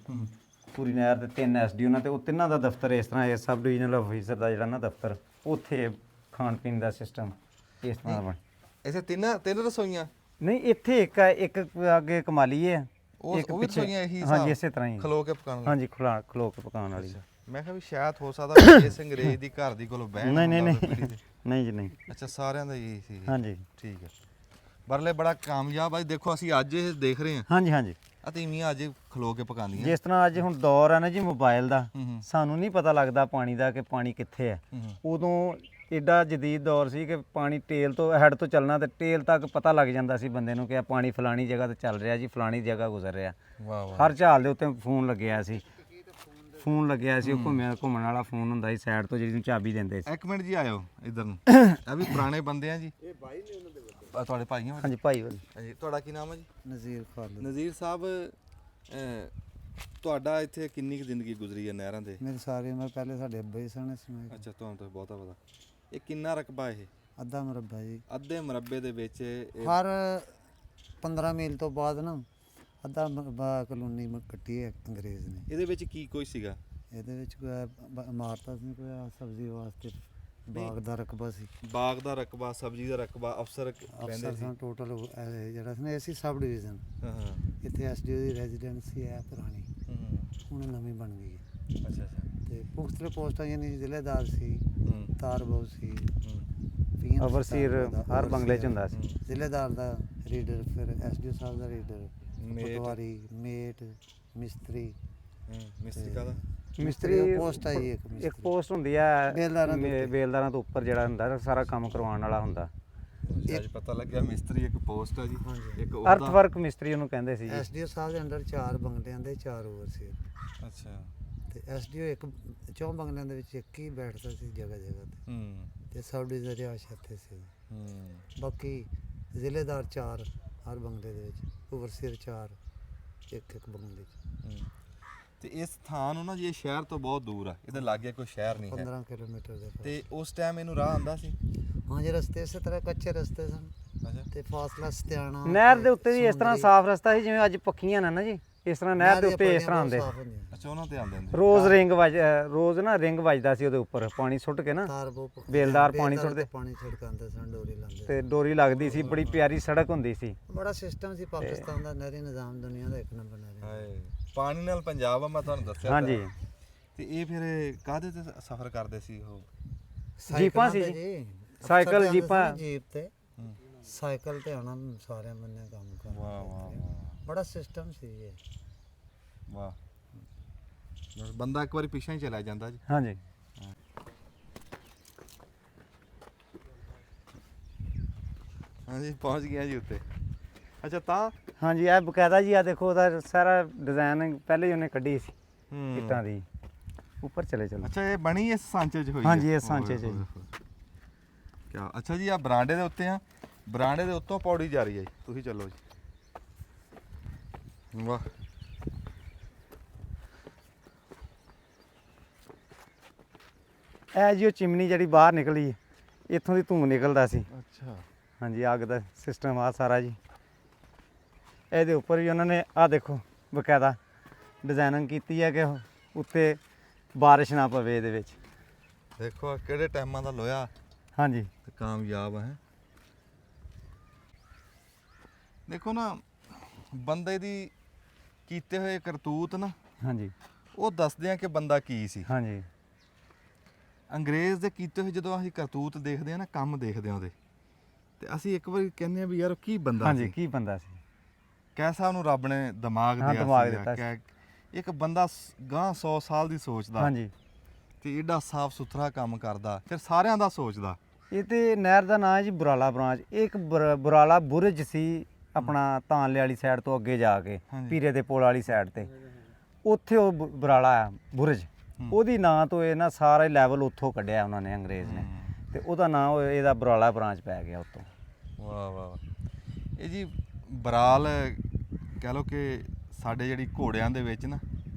ਪੂਰੀ ਨਹਿਰ ਦੇ 3 ਐਸਡੀਓ ਨੇ, ਤੇ ਉਹ ਤਿੰਨਾਂ ਦਾ ਦਫ਼ਤਰ ਇਸ ਤਰ੍ਹਾਂ ਇਹ ਸਬ ਡਿਵੀਜ਼ਨਲ ਆਫੀਸਰ ਦਾ ਜਿਹੜਾ ਨਾ ਦਫ਼ਤਰ, ਉੱਥੇ ਖਾਣ ਪੀਣ ਦਾ ਸਿਸਟਮ ਇਸ ਤਰ੍ਹਾਂ ਦਾ। ਇਸੇ ਤਿੰਨ ਰਸੋਈਆਂ ਨਹੀਂ ਇੱਥੇ ਇੱਕ ਅੱਗੇ ਕਮਾਲੀ ਹੈ, ਇੱਕ ਉਹ ਵੀ ਪਿੱਛੇ। ਰਸੋਈਆਂ ਇਹੀ ਹਾਂਜੀ ਇਸੇ ਤਰ੍ਹਾਂ ਹੀ ਖਲੋ ਕੇ ਪਕਾਉਣ ਵਾਲੀ। ਹਾਂਜੀ ਖਲੋ ਕੇ ਪਕਾਉਣ ਵਾਲੀ। ਮੈਂ ਕਿਹਾ ਵੀ ਸ਼ਾਇਦ ਹੋ ਸਕਦਾ ਇਸ ਅੰਗਰੇਜ਼ ਦੀ ਘਰ ਦੀ ਕੋਲੋਂ ਬਹਿ ਨਹੀਂ ਨਹੀਂ ਜੀ ਨਹੀਂ। ਅੱਛਾ ਸਾਰਿਆਂ ਦਾ ਹੀ ਸੀ। ਹਾਂਜੀ ਠੀਕ ਹੈ। ਬਰਲੇ ਬੜਾ ਕਾਮਯਾਬ ਆ ਜੀ। ਦੇਖੋ ਅਸੀਂ ਅੱਜ ਇਹ ਦੇਖ ਰਹੇ ਹਾਂ ਹਾਂਜੀ ਹਾਂਜੀ ਆ ਤੀਵੀਆਂ ਅੱਜ ਖਲੋ ਕੇ ਪਕਾਉਂਦੀਆਂ। ਜਿਸ ਤਰ੍ਹਾਂ ਅੱਜ ਹੁਣ ਦੌਰ ਹੈ ਨਾ ਜੀ ਮੋਬਾਈਲ ਦਾ, ਸਾਨੂੰ ਨਹੀਂ ਪਤਾ ਲੱਗਦਾ ਪਾਣੀ ਦਾ ਕਿ ਪਾਣੀ ਕਿੱਥੇ ਹੈ। ਉਦੋਂ ਐਡਾ ਜਦੀਦ ਦੌਰ ਸੀ ਕਿ ਪਾਣੀ ਟੇਲ ਤੋਂ ਹੈਡ ਤੋਂ ਚੱਲਣਾ ਤੇ ਟੇਲ ਤੱਕ ਪਤਾ ਲੱਗ ਜਾਂਦਾ ਸੀ ਬੰਦੇ ਨੂੰ ਕਿ ਆ ਪਾਣੀ ਫਲਾਣੀ ਜਗ੍ਹਾ ਤੇ ਚੱਲ ਰਿਹਾ ਜੀ, ਫਲਾਣੀ ਜਗ੍ਹਾ ਗੁਜ਼ਰ ਰਿਹਾ। ਵਾਹ ਵਾਹ। ਹਰ ਝਾਲ ਦੇ ਉੱਤੇ ਫੋਨ ਲੱਗਿਆ ਸੀ, ਉਹ ਘੁੰਮਣ ਵਾਲਾ ਫੋਨ ਹੁੰਦਾ ਸੀ ਸਾਈਡ ਤੋਂ, ਜਿਹਨੂੰ ਚਾਬੀ ਦਿੰਦੇ ਸੀ। ਇੱਕ ਮਿੰਟ ਜੀ ਆਇਓ ਇਧਰ ਨੂੰ। ਆ ਵੀ ਪੁਰਾਣੇ ਬੰਦੇ ਆ ਜੀ। ਇਹ ਭਾਈ ਨੇ ਉਹਨਾਂ ਦੇ ਤੁਹਾਡੇ ਭਾਈ ਆ? ਹਾਂਜੀ ਭਾਈ ਵਾਲੀ। ਹਾਂਜੀ ਤੁਹਾਡਾ ਕੀ ਨਾਮ ਹੈ ਜੀ? ਨਜ਼ੀਰ ਖਾਲਦ। ਨਜ਼ੀਰ ਸਾਹਿਬ ਤੁਹਾਡਾ ਇੱਥੇ ਕਿੰਨੀ ਕੁ ਜ਼ਿੰਦਗੀ ਗੁਜ਼ਰੀ ਹੈ ਨਹਿਰਾਂ ਦੇ? ਮੇਰੀ ਸਾਰੀ ਉਮਰ ਪਹਿਲੇ ਸਾਡੇ ਅੱਬਾ ਹੀ ਸਨ ਇਸ ਵਿੱਚ। ਅੱਛਾ ਤੁਹਾਨੂੰ ਤਾਂ ਬਹੁਤਾ ਪਤਾ। ਇਹ ਕਿੰਨਾ ਰਕਬਾ ਇਹ? ਅੱਧਾ ਮੁਰੱਬਾ ਜੀ। ਅੱਧੇ ਮੁਰੱਬੇ ਦੇ ਵਿੱਚ ਹਰ 15 ਮੀਲ ਤੋਂ ਬਾਅਦ ਨਾ ਅੱਧਾ ਮੁਰੱਬਾ ਕਲੋਨੀ ਕੱਟੀ ਹੈ ਅੰਗਰੇਜ਼ ਨੇ। ਇਹਦੇ ਵਿੱਚ ਕੀ ਕੁਝ ਸੀਗਾ? ਇਹਦੇ ਵਿੱਚ ਕੋਈ ਇਮਾਰਤਾਂ ਸੀ, ਕੋਈ ਸਬਜ਼ੀ ਵਾਸਤੇ ਬਾਗ ਦਾ ਰਕਬਾ ਸੀ। ਬਾਗ ਦਾ ਰਕਬਾ, ਸਬਜ਼ੀ ਦਾ ਰਕਬਾ, ਅਫਸਰ ਅਫਸਰ ਸਨ ਟੋਟਲ ਜਿਹੜਾ ਸੀ ਨਾ ਇਹ ਸੀ ਸਬ ਡਿਵੀਜ਼ਨ। ਹਾਂ ਇੱਥੇ ਐਸਡੀਓ ਦੀ ਰੈਜ਼ੀਡੈਂਸੀ ਹੈ ਪੁਰਾਣੀ, ਹੁਣ ਨਵੀਂ ਬਣ ਗਈ ਹੈ। ਅੱਛਾ ਅੱਛਾ। ਤੇ ਪੁਖਤਲੇ ਪੋਸਟਾਂ ਯਾਨੀ ਜ਼ਿਲ੍ਹੇਦਾਰ ਸੀ, ਤਾਰਬਹੂ ਸੀ, ਓਵਰਸੀਅਰ ਹਰ ਬੰਗਲੇ 'ਚ ਹੁੰਦਾ ਸੀ। ਜ਼ਿਲ੍ਹੇਦਾਰ ਦਾ ਰੀਡਰ, ਫਿਰ ਐਸਡੀਓ ਸਾਹਿਬ ਦਾ ਰੀਡਰ, ਪਟਵਾਰੀ, ਮੇਟ, ਮਿਸਤਰੀ। ਮਿਸਤਰੀ ਕਾਹਦਾ? ਮਿਸਤਰੀ ਪੋਸਟ ਆਈ ਇੱਕ ਪੋਸਟ ਹੁੰਦੀ ਹੈ ਬੇਲਦਾਰਾਂ ਤੋਂ ਉੱਪਰ ਜਿਹੜਾ ਹੁੰਦਾ ਸਾਰਾ ਕੰਮ ਕਰਵਾਉਣ ਵਾਲਾ ਹੁੰਦਾ। ਅੱਜ ਪਤਾ ਲੱਗਿਆ ਮਿਸਤਰੀ ਇੱਕ ਪੋਸਟ ਆ ਜੀ। ਇੱਕ ਅਰਥ ਵਰਕ ਮਿਸਤਰੀ ਉਹਨੂੰ ਕਹਿੰਦੇ ਸੀ ਜੀ। ਐਸਡੀਓ ਸਾਹਿਬ ਦੇ ਅੰਡਰ 4 ਬੰਗਲਿਆਂ ਦੇ 4 ਓਵਰਸੀਅਰ। ਅੱਛਾ। ਤੇ ਐਸਡੀਓ ਇੱਕ 4 ਬੰਗਲਿਆਂ ਦੇ ਵਿੱਚ ਇੱਕ ਹੀ ਬੈਠਦਾ ਸੀ ਜਗ੍ਹਾ ਜਗ੍ਹਾ ਤੇ। ਤੇ ਸਬ ਡਿਵੀਜ਼ਨ ਰਿਹਾਇਸ਼ ਇੱਥੇ ਸੀ। ਬਾਕੀ ਜ਼ਿਲ੍ਹੇਦਾਰ 4 ਹਰ ਬੰਗਲੇ ਦੇ ਵਿੱਚ, ਓਵਰਸੀਅਰ 4 ਇੱਕ ਬੰਗਲੇ 'ਚ। ਤੇ ਇਸ ਥਾਂ ਨੂੰ ਨਾ ਜੀ ਇਹ ਸ਼ਹਿਰ ਤੋਂ ਬਹੁਤ ਦੂਰ ਆ, ਇਹਦੇ ਲਾਗੇ ਕੋਈ ਸ਼ਹਿਰ ਨਹੀਂ ਹੈ। 15 ਕਿਲੋਮੀਟਰ ਦੇ। ਤੇ ਉਸ ਟਾਈਮ ਇਹਨੂੰ ਰਾਹ ਆਉਂਦਾ ਸੀ? ਹਾਂ ਜੀ ਰਸਤੇ ਇਸੇ ਤਰ੍ਹਾਂ ਕੱਚੇ ਰਸਤੇ ਸਨ। ਅੱਛਾ। ਤੇ ਫਾਸਲਾ ਸਤਿਆਣਾ ਨਹਿਰ ਦੇ ਉੱਤੇ ਵੀ ਇਸ ਤਰ੍ਹਾਂ ਸਾਫ਼ ਰਸਤਾ ਸੀ ਜਿਵੇਂ ਅੱਜ ਪੱਕੀਆਂ ਨੇ ਨਾ ਜੀ, ਇਸ ਤਰ੍ਹਾਂ ਨਹਿਰ ਦੇ ਉੱਤੇ ਇਸ ਤਰ੍ਹਾਂ ਆਉਂਦੇ। ਅੱਛਾ ਉਹਨਾਂ ਤੇ ਆਉਂਦੇ ਹੁੰਦੇ। ਰੋਜ਼ ਨਾ ਰਿੰਗ ਵੱਜਦਾ ਸੀ ਉਹਦੇ ਉੱਪਰ ਪਾਣੀ ਸੁੱਟ ਕੇ ਨਾ, ਬੇਲਦਾਰ ਪਾਣੀ ਸੁੱਟਦੇ, ਪਾਣੀ ਛਿੜਕਾਉਂਦੇ ਸਨ, ਡੋਰੀ ਲਾਉਂਦੇ ਤੇ ਡੋਰੀ ਲੱਗਦੀ ਸੀ, ਬੜੀ ਪਿਆਰੀ ਸੜਕ ਹੁੰਦੀ ਸੀ। ਬੜਾ ਸਿਸਟਮ ਸੀ ਪਾਕਿਸਤਾਨ ਦਾ ਨਹਿਰੀ ਨਿਜ਼ਾਮ, ਦੁਨੀਆ ਦਾ ਇੱਕ ਨੰਬਰ ਨਹਿਰੀ। ਹਾਏ ਪਾਣੀ ਨਾਲ ਪੰਜਾਬ ਆ, ਮੈਂ ਤੁਹਾਨੂੰ ਦੱਸਿਆ। ਹਾਂਜੀ। ਤੇ ਇਹ ਫਿਰ ਕਾਹਦੇ ਤੇ ਸਫ਼ਰ ਕਰਦੇ ਸੀ ਉਹ? ਜੀਪਾਂ ਸੀ ਜੀ, ਸਾਈਕਲ ਜੀਪਾਂ। ਜੀਪ ਤੇ ਸਾਈਕਲ ਤੇ ਆਉਣਾ ਸਾਰਿਆਂ ਬੰਨੇ ਕੰਮ ਕਰਨਾ। ਵਾਹ ਵਾਹ ਵਾਹ, ਬੜਾ ਸਿਸਟਮ ਸੀ ਇਹ। ਵਾਹ। ਬੰਦਾ ਇੱਕ ਵਾਰੀ ਪਿੱਛੇ ਹੀ ਚਲਾ ਜਾਂਦਾ ਜੀ। ਹਾਂਜੀ। ਹਾਂਜੀ ਪਹੁੰਚ ਗਿਆ ਜੀ ਉੱਤੇ। ਅੱਛਾ ਤਾਂ ਹਾਂਜੀ ਇਹ ਬਕਾਇਦਾ ਜੀ, ਆ ਦੇਖੋ ਉਹਦਾ ਸਾਰਾ ਡਿਜ਼ਾਈਨ ਪਹਿਲੇ ਹੀ ਉਹਨੇ ਕੱਢੀ ਸੀ ਇੱਟਾਂ ਦੀ। ਉੱਪਰ ਚਲੇ ਚਲੋ। ਅੱਛਾ ਇਹ ਬਣੀ ਇਸ ਸਾਂਚੇ 'ਚ ਹੋਈ? ਹਾਂਜੀ ਇਹ ਸਾਂਚੇ 'ਚ ਜੀ। ਕਿਆ ਅੱਛਾ ਜੀ ਆ ਬਰਾਂਡੇ ਦੇ ਉੱਤੇ ਆ, ਬਰਾਂਡੇ ਦੇ ਉੱਤੋਂ ਪੌੜੀ ਜਾ ਰਹੀ ਹੈ ਜੀ, ਤੁਸੀਂ ਚੱਲੋ ਜੀ। ਵਾਹ ਇਹ ਜੀ ਉਹ ਚਿਮਨੀ ਜਿਹੜੀ ਬਾਹਰ ਨਿਕਲੀ ਇੱਥੋਂ ਦੀ ਧੂੰ ਨਿਕਲਦਾ ਸੀ। ਅੱਛਾ ਹਾਂਜੀ ਅੱਗ ਦਾ ਸਿਸਟਮ ਆ ਸਾਰਾ ਜੀ। ਇਹਦੇ ਉੱਪਰ ਵੀ ਉਹਨਾਂ ਨੇ ਆਹ ਦੇਖੋ ਬਕਾਇਦਾ ਡਿਜ਼ਾਈਨਿੰਗ ਕੀਤੀ ਹੈ ਕਿ ਉੱਤੇ ਬਾਰਿਸ਼ ਨਾ ਪਵੇ ਇਹਦੇ ਵਿੱਚ। ਦੇਖੋ ਆਹ ਕਿਹੜੇ ਟਾਈਮਾਂ ਦਾ ਲੋਹਾ ਹਾਂਜੀ ਤੇ ਕਾਮਯਾਬ ਹੈ। ਦੇਖੋ ਨਾ ਬੰਦੇ ਦੀ ਕੀਤੇ ਹੋਏ ਕਰਤੂਤ ਨਾ ਹਾਂਜੀ ਉਹ ਦੱਸਦੇ ਆ ਕਿ ਬੰਦਾ ਕੀ ਸੀ। ਹਾਂਜੀ ਅੰਗਰੇਜ਼ ਦੇ ਕੀਤੇ ਹੋਏ ਜਦੋਂ ਅਸੀਂ ਕਰਤੂਤ ਦੇਖਦੇ ਆ ਨਾ, ਕੰਮ ਦੇਖਦੇ ਆ ਉਹਦੇ, ਤੇ ਅਸੀਂ ਇੱਕ ਵਾਰੀ ਕਹਿੰਦੇ ਆ ਵੀ ਯਾਰ ਉਹ ਕੀ ਬੰਦਾ ਹਾਂਜੀ ਸੀ, ਕੀ ਬੰਦਾ ਸੀ। ਕੈਸਾ ਉਹਨੂੰ ਰੱਬ ਨੇ ਦਿਮਾਗ ਹਾਂ, ਦਿਆ ਦਿਮਾਗ ਸੀਗਾ, ਦਿੱਤਾ ਸੀ। ਇੱਕ ਬੰਦਾ ਗਾਂ 100 ਸਾਲ ਦੀ ਸੋਚਦਾ ਹਾਂਜੀ ਤੇ ਏਡਾ ਸਾਫ ਸੁਥਰਾ ਕੰਮ ਕਰਦਾ, ਫਿਰ ਸਾਰਿਆਂ ਦਾ ਸੋਚਦਾ। ਇਹ ਤੇ ਨਹਿਰ ਦਾ ਨਾਂ ਹੈ ਜੀ ਬੁਰਾਲਾ ਬ੍ਰਾਂਚ। ਇਹ ਇੱਕ ਬੁਰਾਲਾ ਬੁਰਜ ਸੀ ਆਪਣਾ ਤਾਨਲੇ ਵਾਲੀ ਸਾਈਡ ਤੋਂ ਅੱਗੇ ਜਾ ਕੇ ਹਾਂਜੀ। ਪੀਰੇ ਦੇ ਪੁਲ ਵਾਲੀ ਸਾਈਡ ਤੇ, ਉੱਥੇ ਉਹ ਬੁਰਾਲਾ ਆ ਬੁਰਜ, ਉਹਦੀ ਨਾਂ ਤੋਂ ਇਹ ਨਾ ਸਾਰਾ ਲੈਵਲ ਉੱਥੋਂ ਕੱਢਿਆ ਉਹਨਾਂ ਨੇ ਅੰਗਰੇਜ਼ ਨੇ, ਤੇ ਉਹਦਾ ਨਾਂ ਇਹਦਾ ਬੁਰਾਲਾ ਬ੍ਰਾਂਚ ਪੈ ਗਿਆ ਉੱਤੋਂ। ਵਾਹ ਵਾਹ। ਇਹ ਜੀ ਬਰਾਲ ਕਹਿ ਲਓ ਕਿ ਸਾਡੇ ਜਿਹੜੀ ਘੋੜਿਆਂ ਦੇ ਵਿੱਚ ਨਾ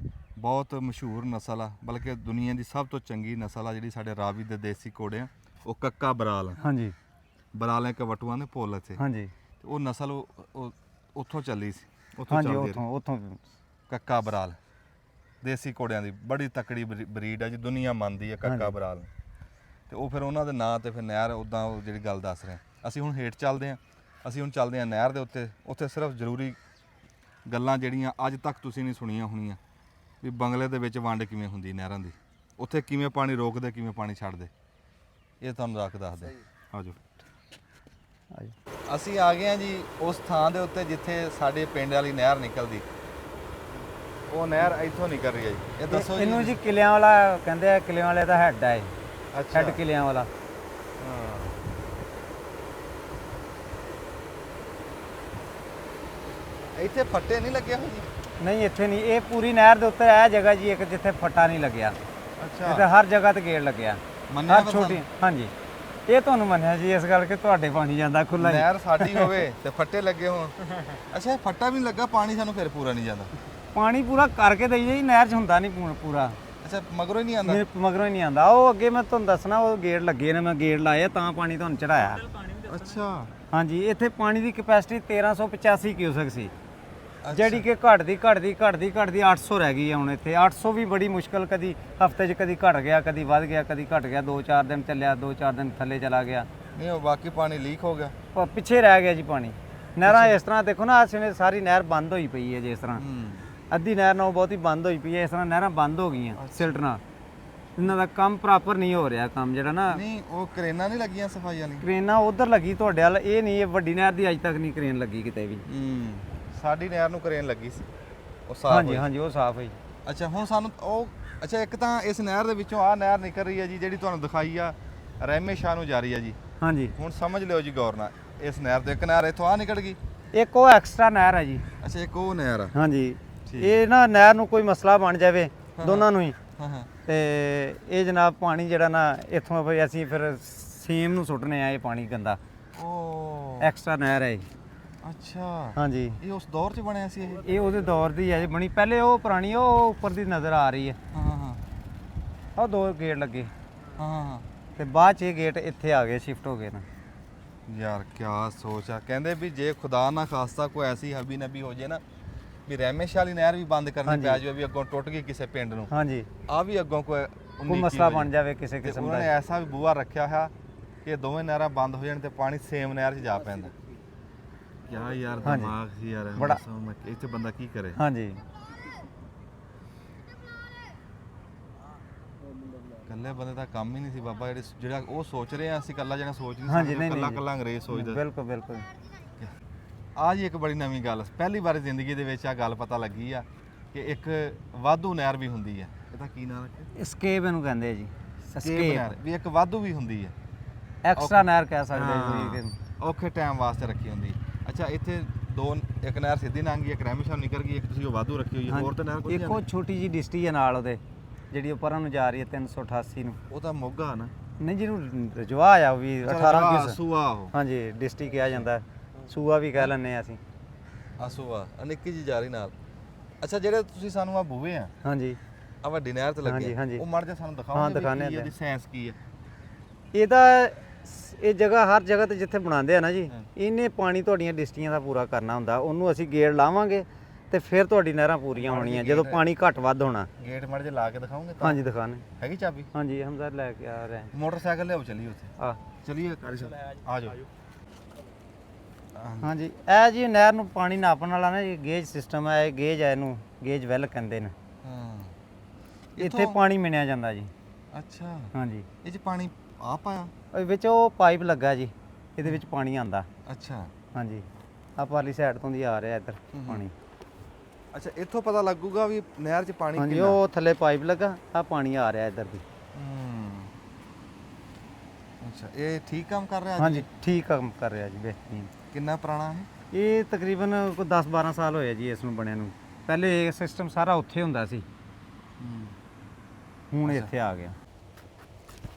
ਬਹੁਤ ਮਸ਼ਹੂਰ ਨਸਲ ਆ, ਬਲਕਿ ਦੁਨੀਆ ਦੀ ਸਭ ਤੋਂ ਚੰਗੀ ਨਸਲ ਆ ਜਿਹੜੀ ਸਾਡੇ ਰਾਵੀ ਦੇ ਦੇਸੀ ਘੋੜੇ ਆ, ਉਹ ਕੱਕਾ ਬਰਾਲ ਆ। ਹਾਂਜੀ ਬਰਾਲੇ ਕਵਟੂਆਂ ਦੇ ਪੁੱਲ ਇੱਥੇ, ਹਾਂਜੀ ਤੇ ਉਹ ਨਸਲ ਉਹ ਉੱਥੋਂ ਚੱਲੀ ਸੀ, ਉੱਥੋਂ ਹਾਂਜੀ ਚੱਲਦੀ ਉੱਥੋਂ ਉੱਥੋਂ ਕੱਕਾ ਬਰਾਲ ਦੇਸੀ ਘੋੜਿਆਂ ਦੀ ਬੜੀ ਤਕੜੀ ਬਰੀਡ ਆ ਜੀ, ਦੁਨੀਆ ਮੰਨਦੀ ਆ ਕੱਕਾ ਹਾਂਜੀ। ਬਰਾਲ ਨੂੰ। ਤੇ ਉਹ ਫਿਰ ਉਹਨਾਂ ਦੇ ਨਾਂ ਤੇ ਫਿਰ ਨਹਿਰ ਉੱਦਾਂ ਉਹ ਜਿਹੜੀ ਗੱਲ ਦੱਸ ਰਹੇ ਆ। ਅਸੀਂ ਹੁਣ ਹੇਠ ਚੱਲਦੇ ਆ, ਅਸੀਂ ਹੁਣ ਚੱਲਦੇ ਆ ਨਹਿਰ ਦੇ ਉੱਤੇ। ਉੱਥੇ ਸਿਰਫ ਜ਼ਰੂਰੀ ਗੱਲਾਂ ਜਿਹੜੀਆਂ ਅੱਜ ਤੱਕ ਤੁਸੀਂ ਨਹੀਂ ਸੁਣੀਆਂ ਹੋਣੀਆਂ, ਵੀ ਬੰਗਲੇ ਦੇ ਵਿੱਚ ਵੰਡ ਕਿਵੇਂ ਹੁੰਦੀ ਨਹਿਰਾਂ ਦੀ, ਉੱਥੇ ਕਿਵੇਂ ਪਾਣੀ ਰੋਕਦੇ ਕਿਵੇਂ ਪਾਣੀ ਛੱਡਦੇ, ਇਹ ਤੁਹਾਨੂੰ ਰੱਖ ਦੱਸਦੇ। ਆਜੋ ਅਸੀਂ ਆ ਗਏ ਆ ਜੀ ਉਸ ਥਾਂ ਦੇ ਉੱਤੇ ਜਿੱਥੇ ਸਾਡੇ ਪਿੰਡ ਵਾਲੀ ਨਹਿਰ ਨਿਕਲਦੀ। ਉਹ ਨਹਿਰ ਇੱਥੋਂ ਨਿਕਲ ਰਹੀ ਹੈ ਜੀ। ਇਹ ਦੱਸੋ ਜੀ। ਇਹਨੂੰ ਜੀ ਕਿਲਿਆਂ ਵਾਲਾ ਕਹਿੰਦੇ ਆ, ਕਿਲਿਆਂ ਵਾਲੇ ਦਾ ਹੈੱਡ ਹੈ ਇਹ, ਅੱਛਾ ਹੈੱਡ ਕਿਲਿਆਂ ਵਾਲਾ। ਹਾਂ। ਇੱਥੇ ਫੱਟੇ ਨਹੀਂ ਲੱਗੇ ਹੋਏ ਜੀ? ਨਹੀਂ ਇੱਥੇ ਨਹੀਂ, ਇਹ ਪੂਰੀ ਨਹਿਰ ਦੇ ਉੱਤੇ ਇਹ ਜਗ੍ਹਾ ਜੀ ਇੱਕ ਜਿੱਥੇ ਫੱਟਾ ਨਹੀਂ ਲੱਗਿਆ। ਇੱਥੇ ਹਰ ਜਗ੍ਹਾ ਤੇ ਗੇੜ ਲੱਗਿਆ, ਮੰਨਿਆ ਹਰ ਫਿਰ ਛੋਟੀ। ਹਾਂਜੀ ਇਹ ਤੁਹਾਨੂੰ ਮੰਨਿਆ ਜੀ ਇਸ ਕਰਕੇ ਤੁਹਾਡੇ ਪਾਣੀ ਜਾਂਦਾ ਖੁੱਲਾ। ਨਹਿਰ ਸਾਡੀ ਹੋਵੇ ਤੇ ਫੱਟੇ ਲੱਗੇ ਹੋਣ। ਅੱਛਾ ਇਹ ਫੱਟਾ ਵੀ ਨੀ ਲੱਗਾ, ਪਾਣੀ ਸਾਨੂੰ ਫਿਰ ਪੂਰਾ ਨਹੀਂ ਜਾਂਦਾ। ਪਾਣੀ ਪੂਰਾ ਕਰਕੇ ਦਈਏ ਜੀ, ਨਹਿਰ 'ਚ ਹੁੰਦਾ ਨਹੀਂ ਪੂਰਾ। ਅੱਛਾ ਮਗਰੋਂ ਹੀ ਨਹੀਂ ਆਉਂਦਾ? ਮਗਰੋਂ ਹੀ ਨਹੀਂ ਆਉਂਦਾ। ਉਹ ਅੱਗੇ ਮੈਂ ਤੁਹਾਨੂੰ ਦੱਸਣਾ, ਉਹ ਗੇੜ ਲੱਗੇ ਨੇ, ਮੈਂ ਗੇੜ ਲਾਇਆ ਤਾਂ ਪਾਣੀ ਤੁਹਾਨੂੰ ਚੜਾਇਆ। ਅੱਛਾ ਹਾਂਜੀ ਇੱਥੇ ਪਾਣੀ ਦੀ ਕਪੈਸਿਟੀ 1385 ਕਿਊਸਕ ਸੀ, ਜਿਹੜੀ ਕਿ ਘਟਦੀ 800 ਰਹਿ ਗਈ ਹੈ ਹੁਣ ਇੱਥੇ। 800 ਵੀ ਬੜੀ ਮੁਸ਼ਕਲ, ਕਦੀ ਹਫਤੇ 'ਚ ਕਦੀ ਘਟ ਗਿਆ, ਕਦੀ ਵੱਧ ਗਿਆ, ਕਦੀ ਘਟ ਗਿਆ, 2-4 ਦਿਨ ਚੱਲਿਆ, 2-4 ਦਿਨ ਥੱਲੇ ਚਲਾ ਗਿਆ। ਨਹੀਂ ਉਹ ਬਾਕੀ ਪਾਣੀ ਲੀਕ ਹੋ ਗਿਆ। ਪਿੱਛੇ ਰਹਿ ਗਿਆ ਜੀ ਪਾਣੀ। ਨਹਿਰਾਂ ਇਸ ਤਰ੍ਹਾਂ ਦੇਖੋ ਨਾ, ਜਿਵੇਂ ਸਾਰੀ ਨਹਿਰ ਬੰਦ ਹੋਈ ਪਈ ਹੈ, ਜਿਸ ਤਰ੍ਹਾਂ ਅੱਧੀ ਨਹਿਰ ਨਾਲੋਂ ਬਹੁਤੀ ਬੰਦ ਹੋਈ ਪਈ ਹੈ, ਇਸ ਤਰ੍ਹਾਂ ਨਹਿਰਾਂ ਬੰਦ ਹੋ ਗਈਆਂ ਸਿਲਟ ਨਾਲ। ਇਹਨਾਂ ਦਾ ਕੰਮ ਪ੍ਰੋਪਰ ਨਹੀਂ ਹੋ ਰਿਹਾ, ਕੰਮ ਜਿਹੜਾ ਨਾ। ਨਹੀਂ ਉਹ ਕਰੇਨਾਂ ਨਹੀਂ ਲੱਗੀਆਂ ਸਫਾਈ ਵਾਲੀ? ਕਰੇਨਾਂ ਉਧਰ ਲੱਗੀ ਤੁਹਾਡੇ ਵੱਲ, ਇਹ ਨਹੀਂ, ਇਹ ਵੱਡੀ ਨਹਿਰ ਦੀ ਅੱਜ ਤੱਕ ਨਹੀਂ ਕਰੇਨ ਲੱਗੀ ਕਿਤੇ ਵੀ। ਸਾਡੀ ਨਹਿਰ ਨੂੰ ਕਰੇਨ ਲੱਗੀ ਸੀ, ਉਹ ਸਾਫ਼ ਹਾਂਜੀ ਹੋਈ। ਹਾਂਜੀ ਉਹ ਸਾਫ਼ ਹੈ ਜੀ। ਅੱਛਾ ਹੁਣ ਸਾਨੂੰ ਉਹ, ਅੱਛਾ ਇੱਕ ਤਾਂ ਇਸ ਨਹਿਰ ਦੇ ਵਿੱਚੋਂ ਆਹ ਨਹਿਰ ਨਿਕਲ ਰਹੀ ਹੈ ਜੀ, ਜਿਹੜੀ ਤੁਹਾਨੂੰ ਦਿਖਾਈ ਆ ਰਹਿਮੇ ਸ਼ਾਹ ਨੂੰ ਜਾ ਰਹੀ ਹੈ ਜੀ। ਹਾਂਜੀ ਹੁਣ ਸਮਝ ਲਿਓ ਜੀ ਗੌਰ ਨਾਲ, ਇਸ ਨਹਿਰ ਤੋਂ ਇੱਕ ਨਹਿਰ ਇੱਥੋਂ ਆ ਨਿਕਲ ਗਈ। ਇੱਕ ਉਹ ਐਕਸਟਰਾ ਨਹਿਰ ਹੈ ਜੀ। ਅੱਛਾ ਇੱਕ ਉਹ ਨਹਿਰ ਆ। ਹਾਂਜੀ ਠੀਕ। ਇਹ ਨਾ ਨਹਿਰ ਨੂੰ ਕੋਈ ਮਸਲਾ ਬਣ ਜਾਵੇ ਦੋਨਾਂ ਨੂੰ ਹੀ, ਹਾਂ ਹਾਂ। ਤੇ ਇਹ ਜਨਾਬ ਪਾਣੀ ਜਿਹੜਾ ਨਾ ਇੱਥੋਂ ਫਿਰ ਅਸੀਂ ਫਿਰ ਸੀਮ ਨੂੰ ਸੁੱਟਨੇ ਆ, ਇਹ ਪਾਣੀ ਗੰਦਾ। ਉਹ ਐਕਸਟਰਾ ਨਹਿਰ ਹੈ ਇਹ। ਅੱਛਾ ਹਾਂਜੀ ਇਹ ਉਸ ਦੌਰ 'ਚ ਬਣਿਆ ਸੀ ਇਹ? ਇਹ ਉਹਦੇ ਦੌਰ ਦੀ ਹੈ ਜੀ ਬਣੀ। ਪਹਿਲੇ ਉਹ ਪੁਰਾਣੀ ਉਹ ਉੱਪਰ ਦੀ ਨਜ਼ਰ ਆ ਰਹੀ ਹੈ, ਹਾਂ ਹਾਂ ਹਾਂ ਉਹ 2 ਗੇਟ ਲੱਗੇ, ਹਾਂ ਹਾਂ। ਤੇ ਬਾਅਦ 'ਚ ਇਹ ਗੇਟ ਇੱਥੇ ਆ ਗਏ, ਸ਼ਿਫਟ ਹੋ ਗਏ ਨਾ। ਯਾਰ ਕਿਆ ਸੋਚ ਆ। ਕਹਿੰਦੇ ਵੀ ਜੇ ਖੁਦਾ ਨਾ ਖਾਸਤਾ ਕੋਈ ਐਸੀ ਹਬੀ ਨਬੀ ਹੋ ਜੇ ਨਾ, ਵੀ ਰਹਿਮੇ ਸ਼ਾਹ ਵਾਲੀ ਨਹਿਰ ਵੀ ਬੰਦ ਕਰਨੀ ਹਾਂਜੀ। ਪੈ ਜਾਵੇ, ਵੀ ਅੱਗੋਂ ਟੁੱਟ ਗਈ ਕਿਸੇ ਪਿੰਡ ਨੂੰ, ਹਾਂਜੀ ਆ ਵੀ ਅੱਗੋਂ ਕੋਈ ਕੋਈ ਮਸਲਾ ਬਣ ਜਾਵੇ ਕਿਸੇ ਕਿਸਮ ਉਹਨਾਂ ਨੇ ਦਾ। ਐਸਾ ਵੀ ਬੂਹਾ ਰੱਖਿਆ ਹੋਇਆ ਕਿ ਦੋਵੇਂ ਨਹਿਰਾਂ ਬੰਦ ਹੋ ਜਾਣ ਤੇ ਪਾਣੀ ਸੇਮ ਨਹਿਰ 'ਚ ਜਾ ਪੈਂਦਾ। ਕਿਆ ਯਾਰ ਹਾਂਜੀ। ਦਿਮਾਗ ਸੀ ਯਾਰ, ਬੜਾ। ਇੱਥੇ ਬੰਦਾ ਕੀ ਕਰੇ। ਹਾਂਜੀ ਇਕੱਲੇ ਬੰਦੇ ਦਾ ਕੰਮ ਹੀ ਨਹੀਂ ਸੀ ਬਾਬਾ, ਜਿਹੜਾ ਉਹ ਸੋਚ ਰਹੇ ਆ, ਅਸੀਂ ਇਕੱਲਾ ਜਿਹੜਾ ਸੋਚ ਨਹੀਂ ਹਾਂਜੀ, ਸਕਦੇ, ਨਹੀਂ, ਇਕੱਲਾ ਨਹੀਂ। ਇਕੱਲਾ ਅੰਗਰੇਜ਼ ਸੋਚਦਾ। ਬਿਲਕੁਲ ਬਿਲਕੁਲ। ਆ ਜੀ ਇੱਕ ਬੜੀ ਨਵੀਂ ਗੱਲ, ਪਹਿਲੀ ਵਾਰ ਜ਼ਿੰਦਗੀ ਦੇ ਵਿੱਚ ਆ ਗੱਲ ਪਤਾ ਲੱਗੀ ਆ ਕਿ ਇੱਕ ਵਾਧੂ ਨਹਿਰ ਵੀ ਹੁੰਦੀ ਹੈ। ਇਹਦਾ ਕੀ ਨਾਮ ਰੱਖਿਆ? ਸਕੇਪ ਇਹਨੂੰ ਕਹਿੰਦੇ ਆ ਜੀ, ਸਕੇਪ ਨਹਿਰ ਵੀ ਇੱਕ ਵਾਧੂ ਵੀ ਹੁੰਦੀ ਹੈ, ਐਕਸਟਰਾ ਨਹਿਰ ਕਹਿ ਸਕਦੇ ਹਾਂ, ਜੀ। ਔਖੇ ਟਾਈਮ ਵਾਸਤੇ ਰੱਖੀ ਹੁੰਦੀ। ਅੱਛਾ ਇੱਥੇ ਇੱਕ ਨਹਿਰ ਸਿੱਧੀ ਲੰਘ ਗਈ, ਇੱਕ ਰਹਿਮੇ ਸ਼ਾਹ ਨਿਕਲ ਗਈ, ਇੱਕ ਤੁਸੀਂ ਉਹ ਵਾਧੂ ਰੱਖੀ ਹੋਈ ਹੈ, ਹੋਰ ਤਾਂ ਨਹਿਰ ਕੋਈ ਇੱਕ ਉਹ ਛੋਟੀ ਜੀ ਡਿਸਟੀ ਹੈ ਨਾਲ ਉਹਦੇ, ਜਿਹੜੀ ਉਹ ਪਰਾਂ ਨੂੰ ਜਾ ਰਹੀ ਹੈ 388 ਨੂੰ। ਉਹ ਤਾਂ ਮੋਗਾ ਨਾ, ਨਹੀਂ ਜਿਹਨੂੰ ਰਜਵਾ ਆ ਉਹ ਵੀ 18 ਕਿਸ। ਸੂਆ ਉਹ ਹਾਂਜੀ ਡਿਸਟੀ ਕਿਹਾ ਜਾਂਦਾ ਹੈ, ਸੂਆ ਵੀ ਕਹਿ ਲੈਂਦੇ ਆ ਅਸੀਂ। ਆਸੂਆ ਨਿੱਕੀ ਜੀ ਜਾ ਰਹੀ ਨਾਲ। ਅੱਛਾ ਜਿਹੜੇ ਤੁਸੀਂ ਸਾਨੂੰ ਆ ਬੂਹੇ ਆ, ਹਾਂਜੀ ਆ ਵੱਡੀ ਨਹਿਰ ਤੇ ਲੱਗੀ ਹਾਂਜੀ, ਹਾਂਜੀ। ਉਹ ਮੜ ਜਾ ਸਾਨੂੰ ਦਿਖਾਓ ਹਾਂ, ਦਿਖਾਉਂਦੇ ਆ। ਇਹਦੀ ਸਾਇੰਸ ਕੀ ਹੈ। ਇਹ ਜਗ੍ਹਾ ਹਰ ਜਗ੍ਹਾ ਤੇ ਜਿੱਥੇ ਬਣਾਉਂਦੇ ਆ ਨਾ ਜੀ, ਇਹਨੇ ਪਾਣੀ ਤੁਹਾਡੀਆਂ ਡਿਸਟਰੀਆਂ ਦਾ ਪੂਰਾ ਕਰਨਾ ਹੁੰਦਾ। ਉਹਨੂੰ ਅਸੀਂ ਗੇੜ ਲਾਵਾਂਗੇ ਤੇ ਫਿਰ ਤੁਹਾਡੀ ਨਹਿਰਾਂ ਪੂਰੀਆਂ ਹੋਣੀਆਂ ਜਦੋਂ ਪਾਣੀ ਘੱਟ ਵੱਧ ਹੋਣਾ। ਗੇਟ ਮੜ ਜੇ ਲਾ ਕੇ ਦਿਖਾਓਗੇ ਤਾਂ ਹਾਂਜੀ ਦਿਖਾਣੇ ਹੈਗੀ ਚਾਬੀ। ਹਾਂਜੀ ਹਮਜ਼ਾ ਲੈ ਕੇ ਆ ਰਹੇ ਮੋਟਰਸਾਈਕਲ ਲਿਆਓ ਚੱਲੀਏ ਉੱਥੇ ਆ। ਚਲਿਏ ਕਾਰੀ ਸਾਹਿਬ ਆ ਜਾਓ। ਹਾਂਜੀ ਇਹ ਜੀ ਨਹਿਰ ਨੂੰ ਪਾਣੀ ਨਾਪਣ ਵਾਲਾ ਨਾ ਜੀ ਗੇਜ ਸਿਸਟਮ ਹੈ। ਇਹ ਗੇਜ ਹੈ, ਇਹਨੂੰ ਗੇਜ ਵੈਲ ਕਹਿੰਦੇ ਨੇ। ਹਾਂ ਇੱਥੇ ਪਾਣੀ ਮਿਣਿਆ ਜਾਂਦਾ ਜੀ। ਅੱਛਾ ਹਾਂਜੀ ਇਹ ਚ ਪਾਣੀ ਆ ਪਾਇਆ। ਉਹ ਵਿੱਚ ਉਹ ਪਾਈਪ ਲੱਗਾ ਜੀ, ਇਹਦੇ ਵਿੱਚ ਪਾਣੀ ਆਂਦਾ। ਅੱਛਾ ਹਾਂਜੀ ਆ ਪਾਰਲੀ ਸਾਈਡ ਤੋਂ ਦੀ ਆ ਰਿਹਾ ਇੱਧਰ ਪਾਣੀ। ਅੱਛਾ ਇੱਥੋਂ ਪਤਾ ਲੱਗੂਗਾ ਵੀ ਨਹਿਰ 'ਚ ਪਾਣੀ ਹਾਂਜੀ ਕਿੰਨਾ। ਉਹ ਥੱਲੇ ਪਾਈਪ ਲੱਗਾ, ਆ ਪਾਣੀ ਆ ਰਿਹਾ ਇੱਧਰ ਦੀ। ਅੱਛਾ ਇਹ ਠੀਕ ਕੰਮ ਕਰ ਰਿਹਾ ਜੀ? ਹਾਂਜੀ ਠੀਕ ਕੰਮ ਕਰ ਰਿਹਾ ਜੀ ਬਿਹਤਰੀਨ। ਕਿੰਨਾ ਪੁਰਾਣਾ ਹੈ? ਇਹ ਤਕਰੀਬਨ ਕੋਈ 10-12 ਸਾਲ ਹੋਏ ਜੀ ਇਸ ਨੂੰ ਬਣਿਆ ਨੂੰ। ਪਹਿਲੇ ਇਹ ਸਿਸਟਮ ਸਾਰਾ ਉੱਥੇ ਹੁੰਦਾ ਸੀ, ਹੁਣ ਇੱਥੇ ਆ ਗਿਆ।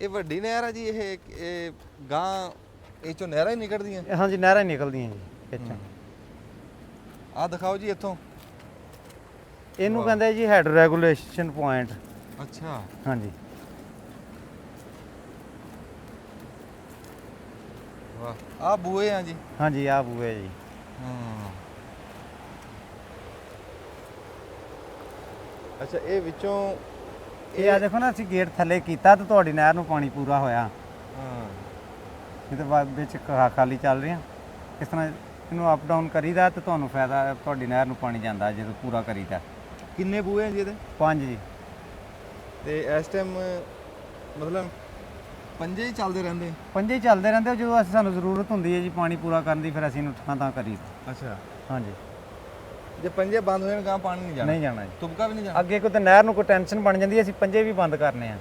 ਇਹ ਵੱਡੀ ਨਹਿਰ ਹੈ ਜੀ। ਇਹ ਗਾਂ ਇਹ ਚੋਂ ਨਹਿਰਾਂ ਹੀ ਨਿਕਲਦੀਆਂ। ਹਾਂਜੀ ਨਹਿਰਾਂ ਹੀ ਨਿਕਲਦੀਆਂ ਜੀ ਵਿੱਚੋਂ। ਆਹ ਦਿਖਾਓ ਜੀ ਇੱਥੋਂ। ਇਹਨੂੰ ਕਹਿੰਦੇ ਜੀ ਹੈਡ ਰੈਗੂਲੇਸ਼ਨ ਪੁਆਇੰਟ। ਅੱਛਾ ਹਾਂਜੀ ਵਾਹ ਆਹ ਬੂਏ ਆ ਜੀ। ਹਾਂਜੀ ਆ ਬੂਏ ਜੀ। ਹਾਂ ਅੱਛਾ ਇਹ ਵਿੱਚੋਂ ਇਹ ਆ ਦੇਖੋ ਨਾ, ਅਸੀਂ ਗੇਟ ਥੱਲੇ ਕੀਤਾ ਤੇ ਤੁਹਾਡੀ ਨਹਿਰ ਨੂੰ ਪਾਣੀ ਪੂਰਾ ਹੋਇਆ। ਹਾਂ ਇਹ ਤਾਂ ਬਾਅਦ ਵਿੱਚ ਖਾਲੀ ਚੱਲ ਰਹੀਆਂ। ਇਸ ਤਰ੍ਹਾਂ ਇਹਨੂੰ ਅਪ ਡਾਊਨ ਕਰੀਦਾ ਤੇ ਤੁਹਾਨੂੰ ਫਾਇਦਾ, ਤੁਹਾਡੀ ਨਹਿਰ ਨੂੰ ਪਾਣੀ ਜਾਂਦਾ ਜਦੋਂ ਪੂਰਾ ਕਰੀਦਾ। ਕਿੰਨੇ ਬੂਏ ਆ ਜੀ ਇਹਦੇ? 5 ਜੀ। ਤੇ ਇਸ ਟਾਈਮ ਮਤਲਬ ਪੰਜੇ ਹੀ ਚੱਲਦੇ ਰਹਿੰਦੇ? 5 ਹੀ ਚੱਲਦੇ ਰਹਿੰਦੇ। ਜਦੋਂ ਅਸੀਂ ਸਾਨੂੰ ਜ਼ਰੂਰਤ ਹੁੰਦੀ ਹੈ ਜੀ ਪਾਣੀ ਪੂਰਾ ਕਰਨ ਦੀ, ਫਿਰ ਅਸੀਂ ਇਹਨੂੰ ਤਾਂ ਕਰੀਦਾ। ਅੱਛਾ ਹਾਂਜੀ ਜੇ ਪੰਜੇ ਬੰਦ ਹੋਏ ਗਾਂ ਪਾਣੀ ਨਹੀਂ ਜਾਣਾ? ਨਹੀਂ ਜਾਣਾ ਜੀ। ਤੁਬਕਾ ਵੀ ਨਹੀਂ ਜਾਣਾ? ਅੱਗੇ ਕੋਈ ਤਾਂ ਨਹਿਰ ਨੂੰ ਕੋਈ ਟੈਨਸ਼ਨ ਬਣ ਜਾਂਦੀ ਹੈ, ਅਸੀਂ 5 ਵੀ ਬੰਦ ਕਰਨੇ ਆ।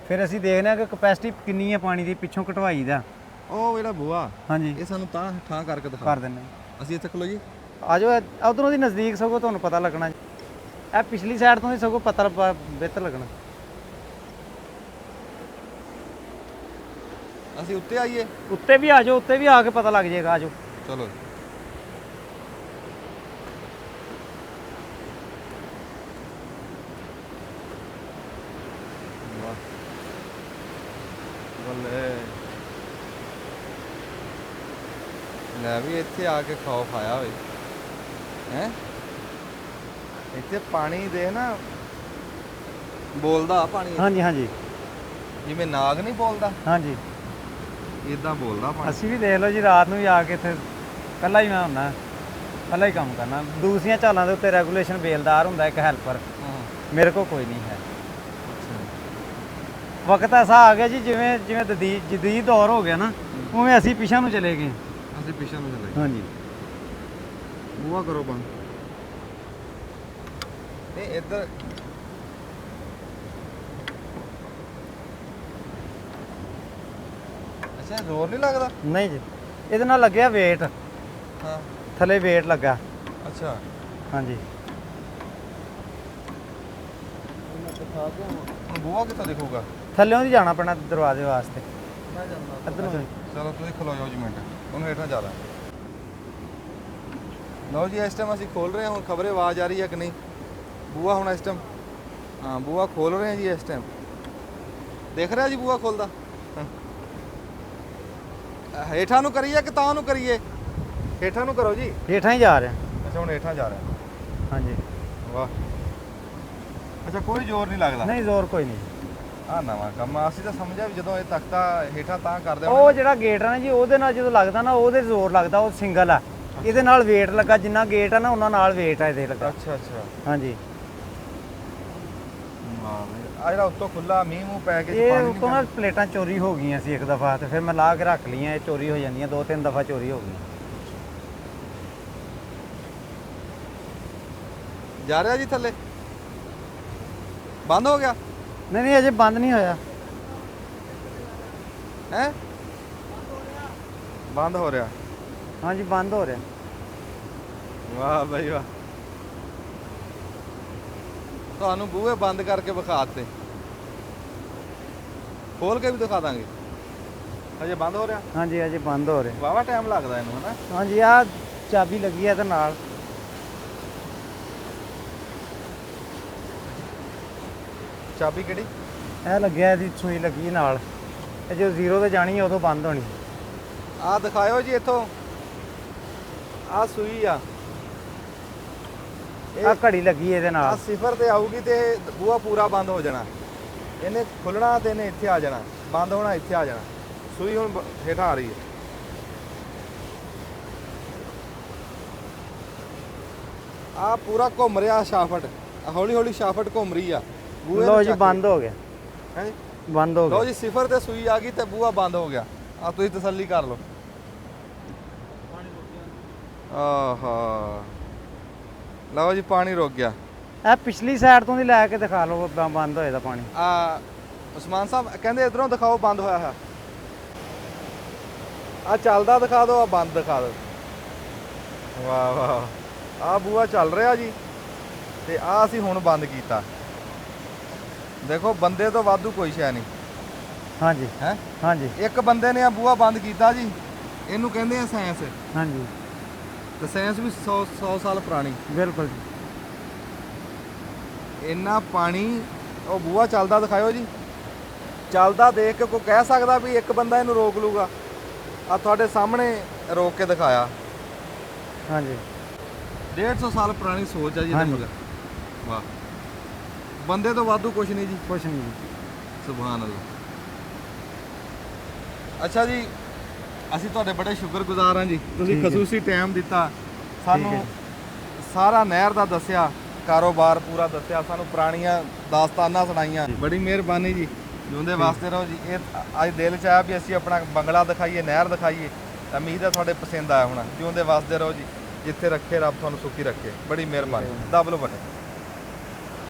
ਫਿਰ ਅਸੀਂ ਦੇਖਦੇ ਹਾਂ ਕਿ ਕਪੈਸਿਟੀ ਕਿੰਨੀ ਹੈ ਪਾਣੀ ਦੀ, ਪਿੱਛੋਂ ਘਟਵਾਈ ਦਾ। ਉਹ ਜਿਹੜਾ ਬੂਆ ਹਾਂਜੀ ਇਹ ਸਾਨੂੰ ਤਾਂ ਠਾਂ ਕਰਕੇ ਦਿਖਾ। ਕਰ ਦਿੰਦੇ ਅਸੀਂ ਇੱਥੇ ਖਲੋ ਜੀ। ਆ ਜਾਓ ਉਧਰੋਂ ਦੀ ਨਜ਼ਦੀਕ, ਸਗੋਂ ਤੁਹਾਨੂੰ ਪਤਾ ਲੱਗਣਾ। ਇਹ ਪਿਛਲੀ ਸਾਈਡ ਤੋਂ ਦੀ ਸਗੋਂ ਪਤਾ ਬਿਹਤਰ ਲੱਗਣਾ। ਅਸੀਂ ਉੱਤੇ ਆਈਏ? ਉੱਤੇ ਵੀ ਆ ਜਾਓ, ਉੱਤੇ ਵੀ ਆ ਕੇ ਪਤਾ ਲੱਗ ਜਾਏਗਾ। ਆ ਜਾਓ ਚਲੋ ਬੱਲੇ ਲੈ ਵੀ ਇੱਥੇ ਆ ਕੇ ਖੌਫ ਆਇਆ ਹੋਏ ਹੈ। ਇੱਥੇ ਪਾਣੀ ਦੇ ਨਾ ਬੋਲਦਾ ਪਾਣੀ। ਹਾਂਜੀ ਹਾਂਜੀ ਜਿਵੇਂ ਨਾਗ ਨਹੀਂ ਬੋਲਦਾ, ਹਾਂਜੀ ਇਦਾਂ ਬੋਲਦਾ ਪਾਣੀ। ਅਸੀਂ ਵੀ ਦੇਖ ਲਓ ਜੀ, ਰਾਤ ਨੂੰ ਵੀ ਆ ਕੇ ਇੱਥੇ ਇਕੱਲਾ ਹੀ ਮੈਂ ਹੁੰਦਾ, ਇਕੱਲਾ ਹੀ ਕੰਮ ਕਰਨਾ। ਦੂਸਰੀਆਂ ਝਾਲਾਂ ਦੇ ਉੱਤੇ ਰੈਗੂਲੇਸ਼ਨ ਬੇਲਦਾਰ ਹੁੰਦਾ, ਇੱਕ ਹੈਲਪਰ। ਮੇਰੇ ਕੋਲ ਕੋਈ ਨਹੀਂ ਹੈ। ਵਕਤ ਐਸਾ ਆ ਗਿਆ ਜੀ, ਜਿਵੇਂ ਜਿਵੇਂ ਜਦੀਦ ਦੌਰ ਹੋ ਗਿਆ ਨਾ, ਉਵੇਂ ਅਸੀਂ ਪਿਛਾਂ ਨੂੰ ਚਲੇ ਗਏ। ਅਸੀਂ ਪਿੱਛੇ ਨੂੰ ਚਲੇ ਹਾਂਜੀ ਬੂਹਾ ਕਰੋ ਬੰਦ। ਨਹੀਂ ਇੱਧਰ ਅੱਛਾ ਜ਼ੋਰ ਨਹੀਂ ਲੱਗਦਾ? ਨਹੀਂ ਜੀ, ਇਹਦੇ ਨਾਲ ਲੱਗਿਆ ਵੇਟ, ਹਾਂ ਥੱਲੇ ਵੇਟ ਲੱਗਾ। ਅੱਛਾ ਹਾਂਜੀ ਹੁਣ ਬੂਹਾ ਕਿੱਥੋਂ ਦਿਖੂਗਾ? ਥੱਲੇੋਂ ਦੀ ਜਾਣਾ ਪੈਣਾ ਦਰਵਾਜ਼ੇ ਵਾਸਤੇ। ਇੱਧਰੋਂ ਚਲੋ ਤੁਸੀਂ ਖਲੋ ਜਾਓ ਜੀ ਮਿੰਟ, ਉਹਨੂੰ ਹੇਠਾਂ ਜਾ ਲਾ। ਲਓ ਜੀ ਇਸ ਟਾਈਮ ਅਸੀਂ ਖੋਲ ਰਹੇ ਹਾਂ। ਹੁਣ ਖਬਰੇ ਆਵਾਜ਼ ਆ ਰਹੀ ਹੈ ਕਿ ਨਹੀਂ? ਬੂਹਾ ਹੁਣ ਇਸ ਟਾਈਮ, ਹਾਂ ਬੂਹਾ ਖੋਲ ਰਹੇ ਹਾਂ ਜੀ ਇਸ ਟਾਈਮ। ਦੇਖ ਰਿਹਾ ਜੀ ਬੂਹਾ ਖੋਲਦਾ। ਹੇਠਾਂ ਨੂੰ ਕਰੀਏ ਕਿ ਤਾਂ ਨੂੰ ਕਰੀਏ? ਹੇਠਾਂ ਨੂੰ ਕਰੋ ਜੀ। ਹੇਠਾਂ ਹੀ ਜਾ ਰਿਹਾ। ਅੱਛਾ ਹੁਣ ਹੇਠਾਂ ਜਾ ਰਿਹਾ। ਹਾਂਜੀ ਵਾਹ ਅੱਛਾ ਕੋਈ ਜ਼ੋਰ ਨਹੀਂ ਲੱਗਦਾ? ਨਹੀਂ ਜ਼ੋਰ ਕੋਈ ਨਹੀਂ। ਆ ਨਵਾਂ ਕੰਮ ਆ। ਅਸੀਂ ਤਾਂ ਸਮਝਿਆ ਵੀ ਜਦੋਂ ਇਹ ਤਖਤਾ ਹੇਠਾਂ ਤਾਂ ਕਰਦੇ ਉਹ ਜਿਹੜਾ ਗੇਟ ਆ ਨਾ ਜੀ, ਉਹਦੇ ਨਾਲ ਜਦੋਂ ਲੱਗਦਾ ਨਾ, ਉਹਦੇ ਜ਼ੋਰ ਲੱਗਦਾ। ਉਹ ਸਿੰਗਲ ਆ, ਇਹਦੇ ਨਾਲ ਵੇਟ ਲੱਗਾ। ਜਿੰਨਾ ਗੇਟ ਆ ਨਾ, ਉਹਨਾਂ ਨਾਲ ਵੇਟ ਆ ਇਹਦੇ ਲੱਗਾ। ਅੱਛਾ ਅੱਛਾ ਹਾਂਜੀ ਆ ਜਿਹੜਾ ਉੱਤੋਂ ਖੁੱਲਾ ਮੀਂਹ ਮੂੰਹ ਪੈ ਕੇ ਇਹ ਪਾਣੀ ਉੱਤੋਂ ਨਾ ਪਲੇਟਾਂ ਚੋਰੀ ਹੋ ਗਈਆਂ ਸੀ ਇੱਕ ਦਫਾ, ਤੇ ਫਿਰ ਮੈਂ ਲਾ ਕੇ ਰੱਖ ਲਈਆਂ। ਇਹ ਚੋਰੀ ਹੋ ਜਾਂਦੀਆਂ, 2-3 ਦਫਾ ਚੋਰੀ ਹੋ ਗਈਆਂ। ਜਾ ਰਿਹਾ ਜੀ ਥੱਲੇ? ਬੰਦ ਹੋ ਗਿਆ? ਨਹੀਂ ਨਹੀਂ ਅਜੇ ਬੰਦ ਨਹੀਂ ਹੋਇਆ। ਹੈ ਬੰਦ ਹੋ ਰਿਹਾ? ਹਾਂਜੀ ਬੰਦ ਹੋ ਰਿਹਾ। ਵਾਹ ਬਈ ਵਾਹ, ਤੁਹਾਨੂੰ ਬੂਹੇ ਬੰਦ ਕਰਕੇ ਵਿਖਾ ਦਿੱਤੇ, ਖੋਲ ਕੇ ਵੀ ਦਿਖਾ ਦਾਂਗੇ। ਅਜੇ ਬੰਦ ਹੋ ਰਿਹਾ? ਹਾਂਜੀ ਅਜੇ ਬੰਦ ਹੋ ਰਿਹਾ। ਵਾਵਾ ਟਾਈਮ ਲੱਗਦਾ ਇਹਨੂੰ ਹਨਾ? ਹਾਂਜੀ ਆਹ ਚਾਬੀ ਲੱਗੀ ਹੈ ਇਹਦੇ ਨਾਲ। ਚਾਬੀ ਕਿਹੜੀ? ਇਹ ਲੱਗਿਆ ਇਹਦੀ ਸੂਈ ਲੱਗੀ ਨਾਲ, ਇਹ ਜਦੋਂ ਜ਼ੀਰੋ ਤੇ ਜਾਣੀ ਹੈ ਉਦੋਂ ਬੰਦ ਹੋਣੀ। ਆ ਦਿਖਾਇਓ ਜੀ ਇੱਥੋਂ, ਆ ਸੂਈ ਆ, ਆ ਘੜੀ ਲੱਗੀ ਇਹਦੇ ਆ ਨਾਲ। ਸਿਫਰ ਤੇ ਆਊਗੀ ਤੇ ਬੂਹਾ ਪੂਰਾ ਬੰਦ ਹੋ ਜਾਣਾ, ਇਹਨੇ ਖੁੱਲਣਾ ਤੇ ਇਹਨੇ ਇੱਥੇ ਆ ਜਾਣਾ, ਬੰਦ ਹੋਣਾ ਇੱਥੇ ਆ ਜਾਣਾ। ਸੂਈ ਹੁਣ ਹੇਠਾਂ ਆ ਰਹੀ ਹੈ। ਆ ਪੂਰਾ ਘੁੰਮ ਰਿਹਾ ਸ਼ਾਫਟ, ਹੌਲੀ ਹੌਲੀ ਸ਼ਾਫਟ ਘੁੰਮ ਰਹੀ ਆ। ਬੂਹੇ ਨੂੰ ਲਓ ਜੀ ਚੱਕ ਬੰਦ ਹੋ ਗਿਆ, ਕੇ। ਹੈਂ? ਬੰਦ ਹੋ ਲਓ ਗਿਆ। ਜੀ ਸਿਫਰ ਤੇ ਸੂਈ ਆ ਗਈ ਤੇ ਬੂਹਾ ਬੰਦ ਹੋ ਗਿਆ। ਆ ਤੁਸੀਂ ਤਸੱਲੀ ਕਰ ਲਓ। ਆਹਾ, ਲਓ ਜੀ ਪਾਣੀ ਰੁਕ ਗਿਆ। ਇਹ ਪਿਛਲੀ ਸਾਈਡ ਤੋਂ ਦੀ ਲੈ ਕੇ ਦਿਖਾ ਲਓ ਬੰਦ ਹੋਏ ਦਾ ਪਾਣੀ। ਆ ਉਸਮਾਨ ਸਾਹਿਬ ਕਹਿੰਦੇ ਇਧਰੋਂ ਦਿਖਾਓ ਬੰਦ ਹੋਇਆ ਹੈ। ਆ ਚੱਲਦਾ ਦਿਖਾ ਦਿਓ, ਆ ਬੰਦ ਦਿਖਾ ਦਿਓ। ਵਾਹ ਵਾਹ, ਆ ਬੂਹਾ ਚੱਲ ਰਿਹਾ ਜੀ ਤੇ ਆ ਅਸੀਂ ਹੁਣ ਬੰਦ ਕੀਤਾ। ਦੇਖੋ ਬੰਦੇ ਤੋਂ ਵਾਧੂ ਕੋਈ ਸ਼ੈ ਨਹੀਂ ਹਾਂਜੀ ਹੈ। ਹਾਂਜੀ ਇੱਕ ਬੰਦੇ ਨੇ ਆ ਬੂਹਾ ਬੰਦ ਕੀਤਾ ਜੀ, ਇਹਨੂੰ ਕਹਿੰਦੇ ਆ ਸਾਇੰਸ। ਹਾਂਜੀ ਤੇ ਸਾਇੰਸ ਵੀ 100 ਸਾਲ ਪੁਰਾਣੀ। ਬਿਲਕੁਲ ਜੀ। ਇੰਨਾ ਪਾਣੀ, ਉਹ ਬੂਹਾ ਚੱਲਦਾ ਦਿਖਾਇਓ ਜੀ। ਚੱਲਦਾ ਦੇਖ ਕੇ ਕੋਈ ਕਹਿ ਸਕਦਾ ਵੀ ਇੱਕ ਬੰਦਾ ਇਹਨੂੰ ਰੋਕ ਲੂਗਾ? ਆ ਤੁਹਾਡੇ ਸਾਹਮਣੇ ਰੋਕ ਕੇ ਦਿਖਾਇਆ। ਹਾਂਜੀ 150 ਸਾਲ ਪੁਰਾਣੀ ਸੋਚ ਆ ਜੀ ਇਹਦੇ ਹਾਂਜੀ। ਮਗਰ। ਵਾਹ, ਬੰਦੇ ਤੋਂ ਵਾਧੂ ਕੁਛ ਨਹੀਂ ਜੀ। ਕੁਛ ਨਹੀਂ ਜੀ। ਸੁਭਾਨ ਅੱਲਾਹ। ਅੱਛਾ ਜੀ, ਅਸੀਂ ਤੁਹਾਡੇ ਬੜੇ ਸ਼ੁਕਰਗੁਜ਼ਾਰ ਹਾਂ ਜੀ, ਤੁਸੀਂ ਠੀਕ ਹੈ। ਖਸੂਸੀ ਟਾਈਮ ਦਿੱਤਾ ਸਾਨੂੰ, ਠੀਕ ਹੈ। ਸਾਰਾ ਨਹਿਰ ਦਾ ਦੱਸਿਆ, ਕਾਰੋਬਾਰ ਪੂਰਾ ਦੱਸਿਆ, ਸਾਨੂੰ ਪੁਰਾਣੀਆਂ ਦਾਸਤਾਨਾਂ ਸੁਣਾਈਆਂ। ਬੜੀ ਮਿਹਰਬਾਨੀ ਜੀ, ਜਿਉਂਦੇ ਵਾਸਤੇ ਰਹੋ ਜੀ। ਇਹ ਅੱਜ ਦਿਲ ਚ ਆਇਆ ਵੀ ਅਸੀਂ ਆਪਣਾ ਬੰਗਲਾ ਦਿਖਾਈਏ, ਨਹਿਰ ਦਿਖਾਈਏ, ਤਾਂ ਉਮੀਦ ਹੈ ਤੁਹਾਡੇ ਪਸੰਦ ਆਇਆ ਹੋਣਾ। ਜਿਉਂਦੇ ਵਾਸਤੇ ਰਹੋ ਜੀ, ਜਿੱਥੇ ਰੱਖੇ ਰੱਬ ਤੁਹਾਨੂੰ ਸੁਖੀ ਰੱਖੇ। ਬੜੀ ਮਿਹਰਬਾਨੀ, ਦਬ ਲਓ ਬਟਨ।